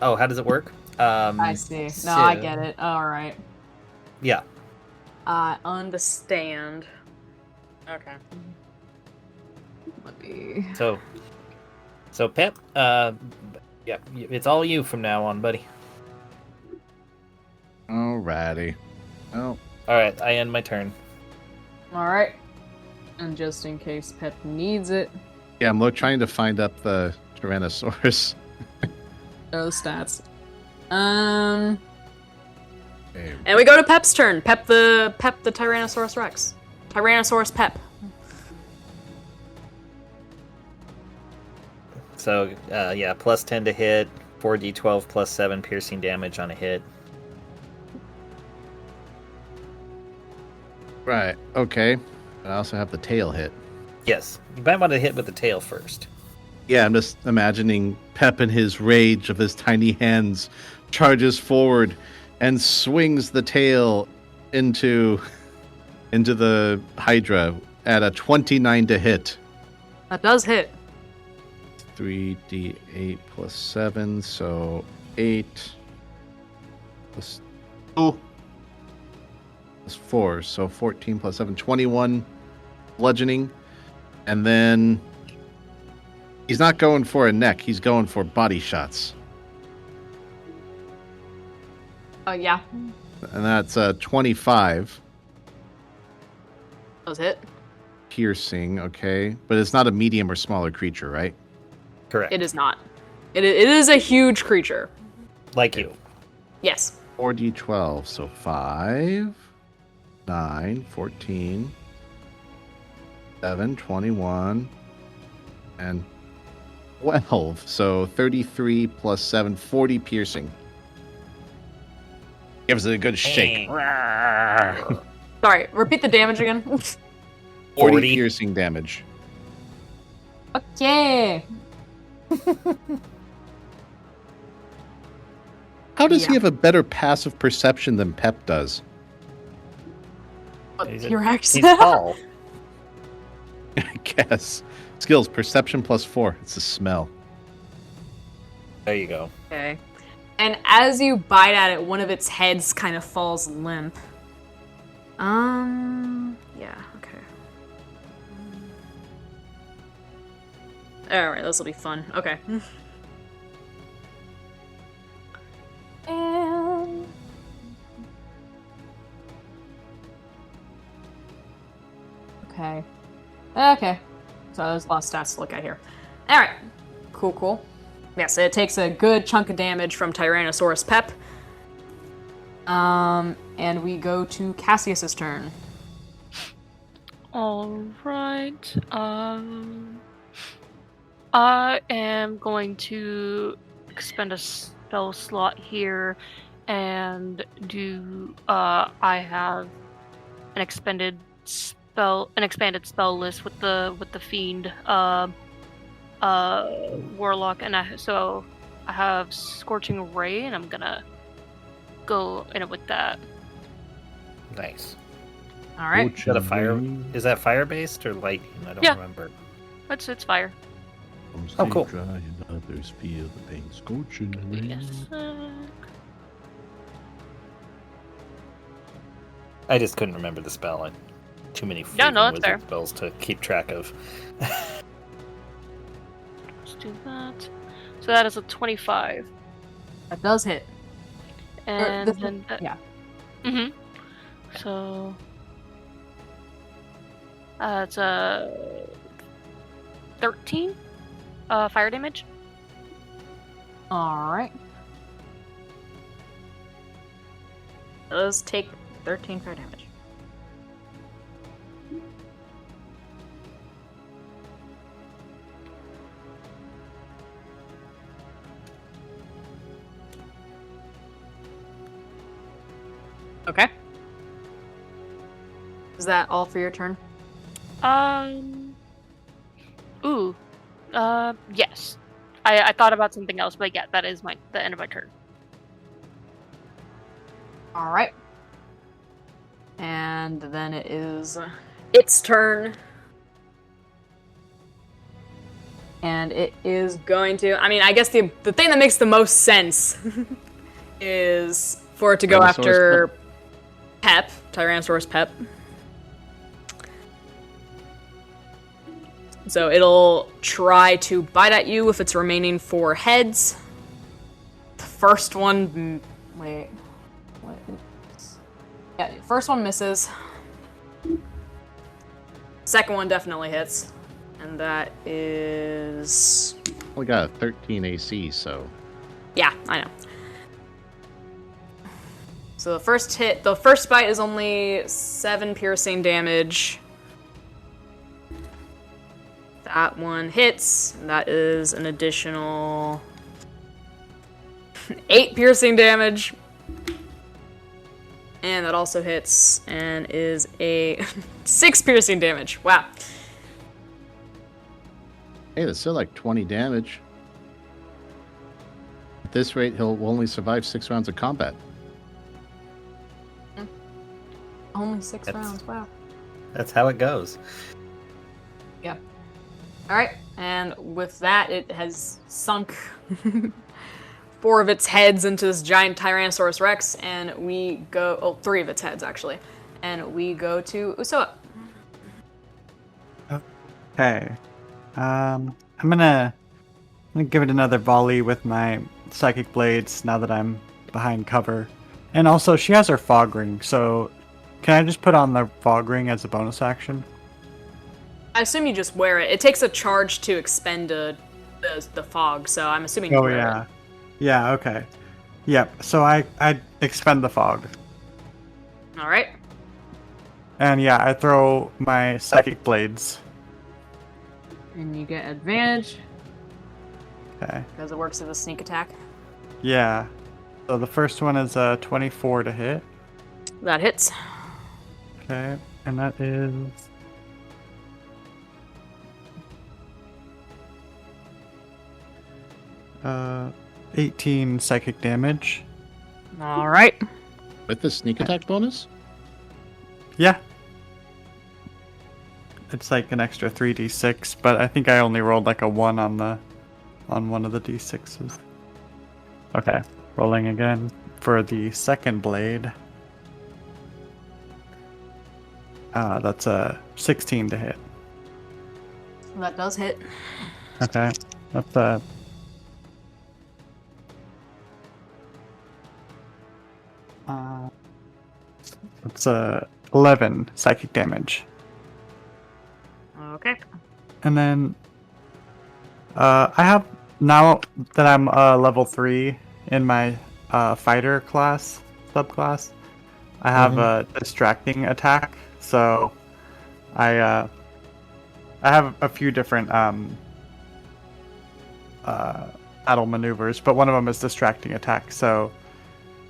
Oh, how does it work? I see. No, I get it. All right. Yeah. I understand. Okay. Let me. So Pep, yeah, it's all you from now on, buddy. Alrighty. Oh, Alright, I end my turn. All right. And just in case Pep needs it, yeah, I'm trying to find up the Tyrannosaurus. there are the stats. And Okay. we go to Pep's turn. Pep the Tyrannosaurus Rex. Tyrannosaurus Pep. So, yeah, plus 10 to hit, 4d12 plus 7 piercing damage on a hit. Right, okay. I also have the tail hit. Yes, you might want to hit with the tail first. Yeah, I'm just imagining Pep in his rage of his tiny hands charges forward and swings the tail into the Hydra at a 29 to hit. That does hit. 3d8 plus 7, so 8 plus 2 plus 4, so 14 plus 7, 21 bludgeoning. And then he's not going for a neck, he's going for body shots. Yeah. And that's 25 Does hit. piercing, okay. But it's not a medium or smaller creature, right? Correct. It is not. It is a huge creature. Like you. Yes. 4d12, so 5, 9, 14, 7, 21, and 12. So 33 plus 7, 40 piercing. Gives it a good shake. Sorry, repeat the damage again. 40 piercing damage. Okay. How does he have a better passive perception than Pep does? T-Rex. He's tall. I guess. Skills, perception plus 4. It's a smell. There you go. Okay. And as you bite at it, one of its heads kind of falls limp. Yeah, okay. Alright, this will be fun. Okay. And... Okay. Okay. So there's a lot of stats to look at here. Alright. Cool. Yes, it takes a good chunk of damage from Tyrannosaurus Pep. And we go to Cassius's turn. Alright. I am going to expend a spell slot here and do I have an expanded spell list with the fiend warlock, and so I have Scorching Ray, and I'm gonna go in it with that. Nice. All right. Is that a fire? Is that fire based or lightning? I don't remember. It's fire. Oh, cool. Dry and others feel the pain scorching rain. Yes. I just couldn't remember the spell. And too many Yeah, no, that's wizard fair. spells to keep track of. Let's do that. So that is a 25. That does hit. And then yeah. Mm-hmm. So it's a 13 fire damage. All right. Does take 13 fire damage. Okay. Is that all for your turn? Yes. I thought about something else, but yeah, that is the end of my turn. All right. And then it is its turn. And it is going to... I mean, I guess the thing that makes the most sense is for it to go after Pep, Tyrannosaurus Pep. So it'll try to bite at you with its remaining 4 heads. The first one... Wait. What? Yeah, the first one misses. Second one definitely hits. And that is... We got a 13 AC, so... Yeah, I know. So the first bite is only 7 piercing damage. That one hits, and that is an additional 8 piercing damage. And that also hits, and is a 6 piercing damage. Wow. Hey, that's still like 20 damage. At this rate, he'll only survive 6 rounds of combat. Only 6 rounds, wow. That's how it goes. Yeah. Alright, and with that, it has sunk 4 of its heads into this giant Tyrannosaurus Rex, and we go... Oh, 3 of its heads, actually. And we go to Usoa. Okay. I'm gonna give it another volley with my Psychic Blades now that I'm behind cover. And also, she has her Fog Ring, so can I just put on the Fog Ring as a bonus action? I assume you just wear it. It takes a charge to expend the fog, so I'm assuming you wear it. Yeah, okay. Yep, so I expend the fog. Alright. And yeah, I throw my Psychic Blades. And you get advantage. Okay. Because it works as a sneak attack. Yeah. So the first one is 24 to hit. That hits. Okay. And that is 18 psychic damage. All right. With the sneak attack bonus? Yeah. It's like an extra 3d6, but I think I only rolled like a 1 on one of the d6s. Okay. Rolling again for the second blade. That's a 16 to hit. That does hit. Okay. That's a It's 11 psychic damage. Okay. And then I have, now that I'm level 3 in my fighter class, subclass, I have a distracting attack. So I have a few different battle maneuvers, but one of them is distracting attack. So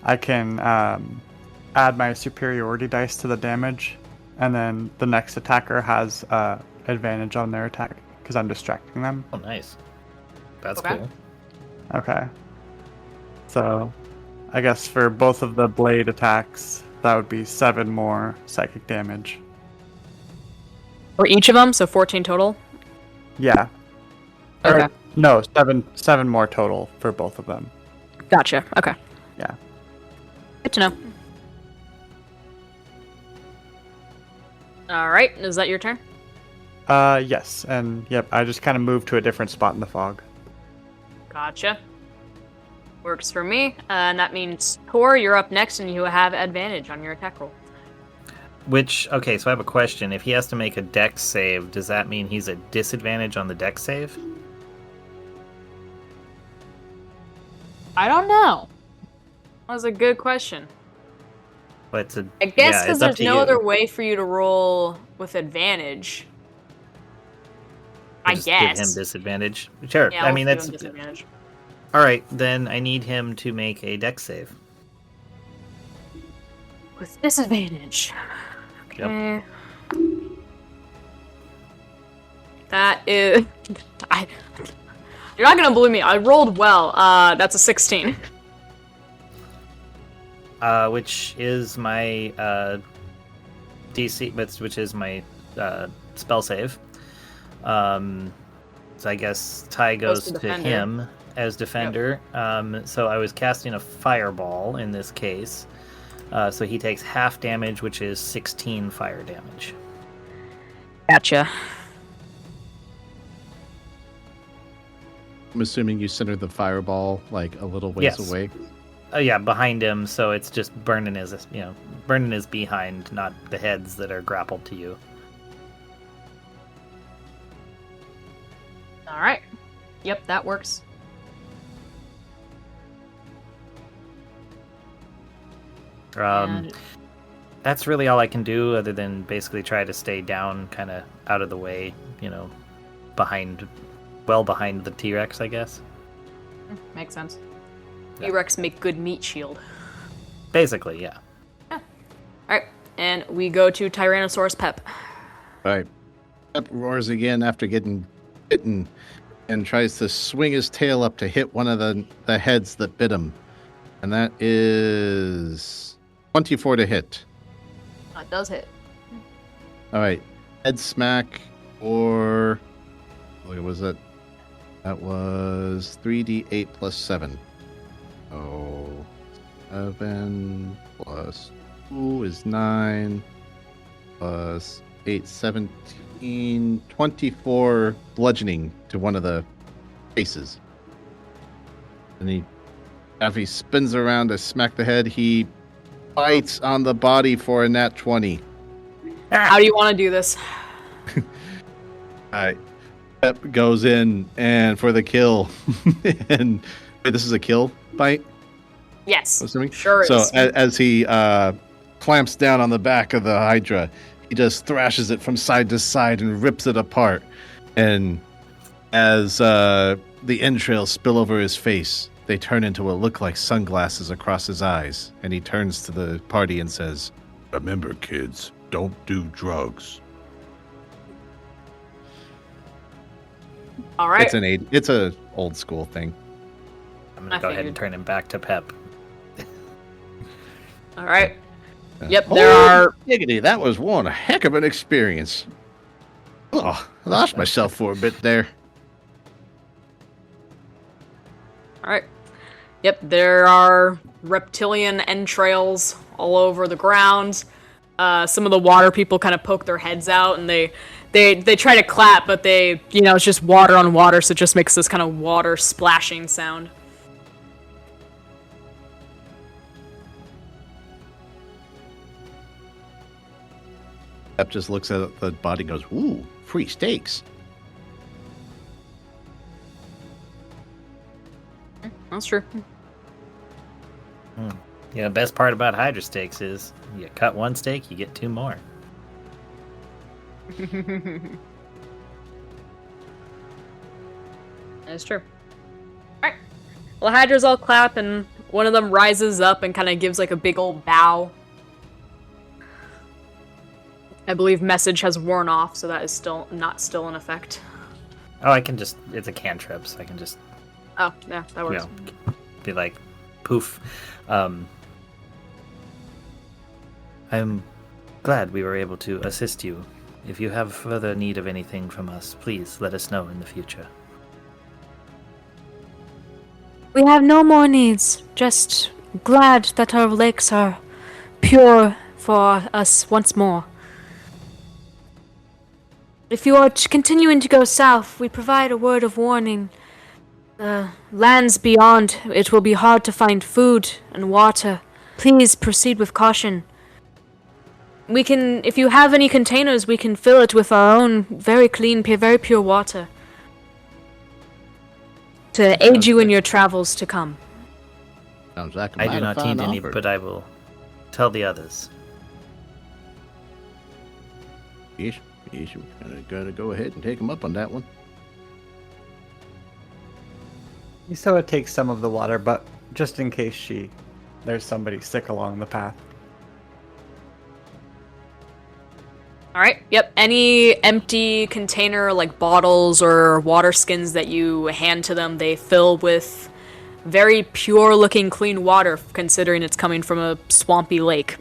I can add my superiority dice to the damage, and then the next attacker has advantage on their attack because I'm distracting them. Oh, nice. That's Okay. cool. Okay. So I guess for both of the blade attacks, that would be 7 more psychic damage. For each of them, so 14 total. Yeah. Okay. Or, no, seven more total for both of them. Gotcha. Okay. Yeah. Good to know. All right. Is that your turn? Yes, and yep, I just kind of moved to a different spot in the fog. Gotcha. Works for me. And that means, Tor, you're up next, and you have advantage on your attack roll. Okay, so I have a question. If he has to make a dex save, does that mean he's at disadvantage on the dex save? I don't know. That was a good question. But it's I guess because there's no you. other way for you to roll with advantage. I Just guess. give him disadvantage. Sure. Yeah, I mean, let's that's give him disadvantage. all right. Then I need him to make a dex save. With disadvantage. Yep. Okay. That is. You're not gonna believe me. I rolled well. That's a 16. Which is my DC, which is my spell save. So I guess Ty goes to defender. him as defender. So I was casting a fireball in this case. So he takes half damage, which is 16 fire damage. Gotcha. I'm assuming you centered the fireball like a little ways Yes. away. Oh yeah, behind him, so it's just burning his behind, not the heads that are grappled to you. All right. Yep, that works. And That's really all I can do, other than basically try to stay down, kind of out of the way, behind the T-Rex, I guess. makes sense. Yeah. T-Rex make good meat shield. Basically, yeah. All right, and we go to Tyrannosaurus Pep. All right. Pep roars again after getting bitten and tries to swing his tail up to hit one of the heads that bit him. And that is 24 to hit. That does hit. All right. Head smack or... What was it? That was 3d8 plus 7. Oh, 7 plus 2 is 9 plus 8, 17, 24 bludgeoning to one of the faces. And after he spins around to smack the head, he bites on the body for a nat 20. How do you want to do this? All right. Pep goes in and for the kill. And wait, this is a kill bite? Yes. I'm assuming? Sure So is. as he clamps down on the back of the Hydra, he just thrashes it from side to side and rips it apart. And As the entrails spill over his face, they turn into what look like sunglasses across his eyes, and he turns to the party and says, "Remember, kids, don't do drugs." All right. It's a old school thing. I'm gonna go ahead and turn him back to Pep. All right. Yep, there are. Diggity, that was one heck of an experience. Oh, I lost myself for a bit there. All right. Yep, there are reptilian entrails all over the ground. Some of the water people kind of poke their heads out, and they try to clap, but it's just water on water, so it just makes this kind of water splashing sound. Pep just looks at the body and goes, "Ooh, free steaks." That's true. Yeah, the best part about Hydra steaks is you cut one steak, you get 2 more. That's true. Alright. Well, Hydra's all clap, and one of them rises up and kind of gives like a big old bow. I believe message has worn off, so that is not still in effect. Oh, it's a cantrip, so I can just... Oh, yeah, that works. Be like, poof. I'm glad we were able to assist you. If you have further need of anything from us, please let us know in the future. We have no more needs. Just glad that our lakes are pure for us once more. If you are continuing to go south, we provide a word of warning. The lands beyond, it will be hard to find food and water. Please proceed with caution. We can, if you have any containers, we can fill it with our own very clean, very pure water to aid you in your travels to come. Sounds like I do not need any, but I will tell the others. Yes, we're gonna go ahead and take him up on that one. Yusoa takes some of the water, but just in case there's somebody sick along the path. Alright, yep. Any empty container, like bottles or water skins that you hand to them, they fill with very pure-looking clean water, considering it's coming from a swampy lake.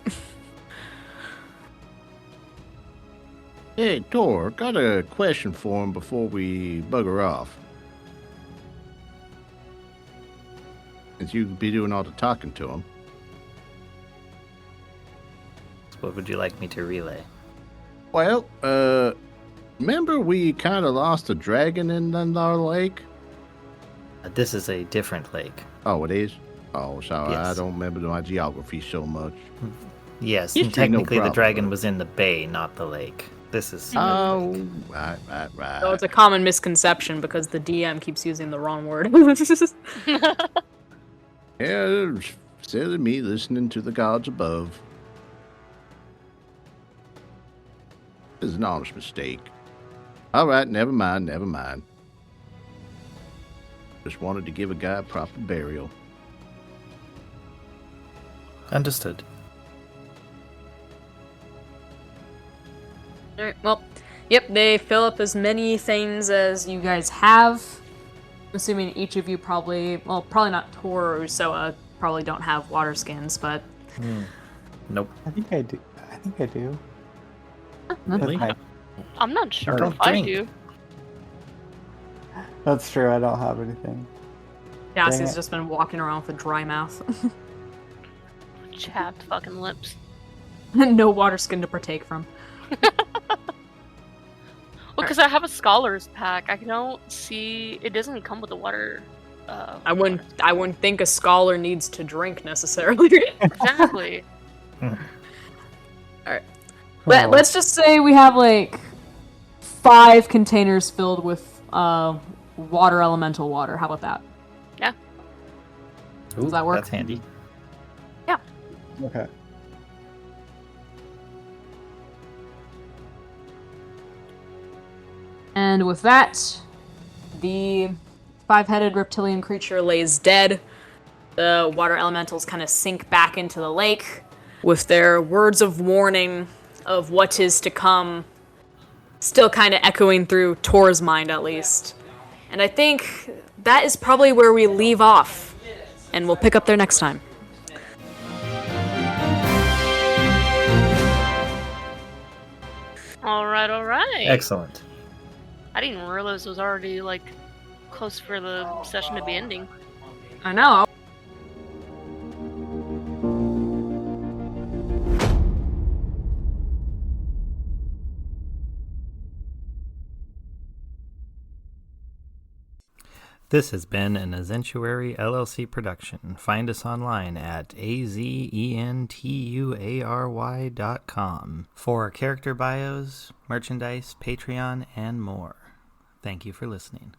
Hey, Tor, got a question for him before we bugger off. Since you be doing all the talking to him. What would you like me to relay? Well, remember we kind of lost a dragon in our lake? This is a different lake. Oh, it is? Oh, sorry, Yes. I don't remember my geography so much. Yes, History, and technically no the problem, dragon though. was in the bay, not the lake. This is... Oh, right. So it's a common misconception because the DM keeps using the wrong word. Yeah, silly me listening to the gods above. This is an honest mistake. All right, never mind. Just wanted to give a guy a proper burial. Understood. Alright, well, yep, they fill up as many things as you guys have. I'm assuming each of you probably not Tor or Usoa, probably don't have water skins, but... Nope. I think I do. Really? I'm not sure Don't if I drink. do. That's true, I don't have anything. Cassie's just been walking around with a dry mouth. Chapped fucking lips. No water skin to partake from. Well, because I have a scholar's pack, I don't see it doesn't come with the water. I wouldn't think a scholar needs to drink necessarily. Exactly. Alright. Let's just say we have like 5 containers filled with water elemental water. How about that? Yeah. Ooh, Does that work? That's handy. Yeah. Okay. And with that, The five-headed reptilian creature lays dead. The water elementals kind of sink back into the lake with their words of warning of what is to come still kind of echoing through Tor's mind, at least. And I think that is probably where we leave off, and we'll pick up there next time. All right. Excellent. I didn't realize it was already, close for the session to be ending. I know. This has been an Azentuary LLC production. Find us online at azentuary.com for character bios, merchandise, Patreon, and more. Thank you for listening.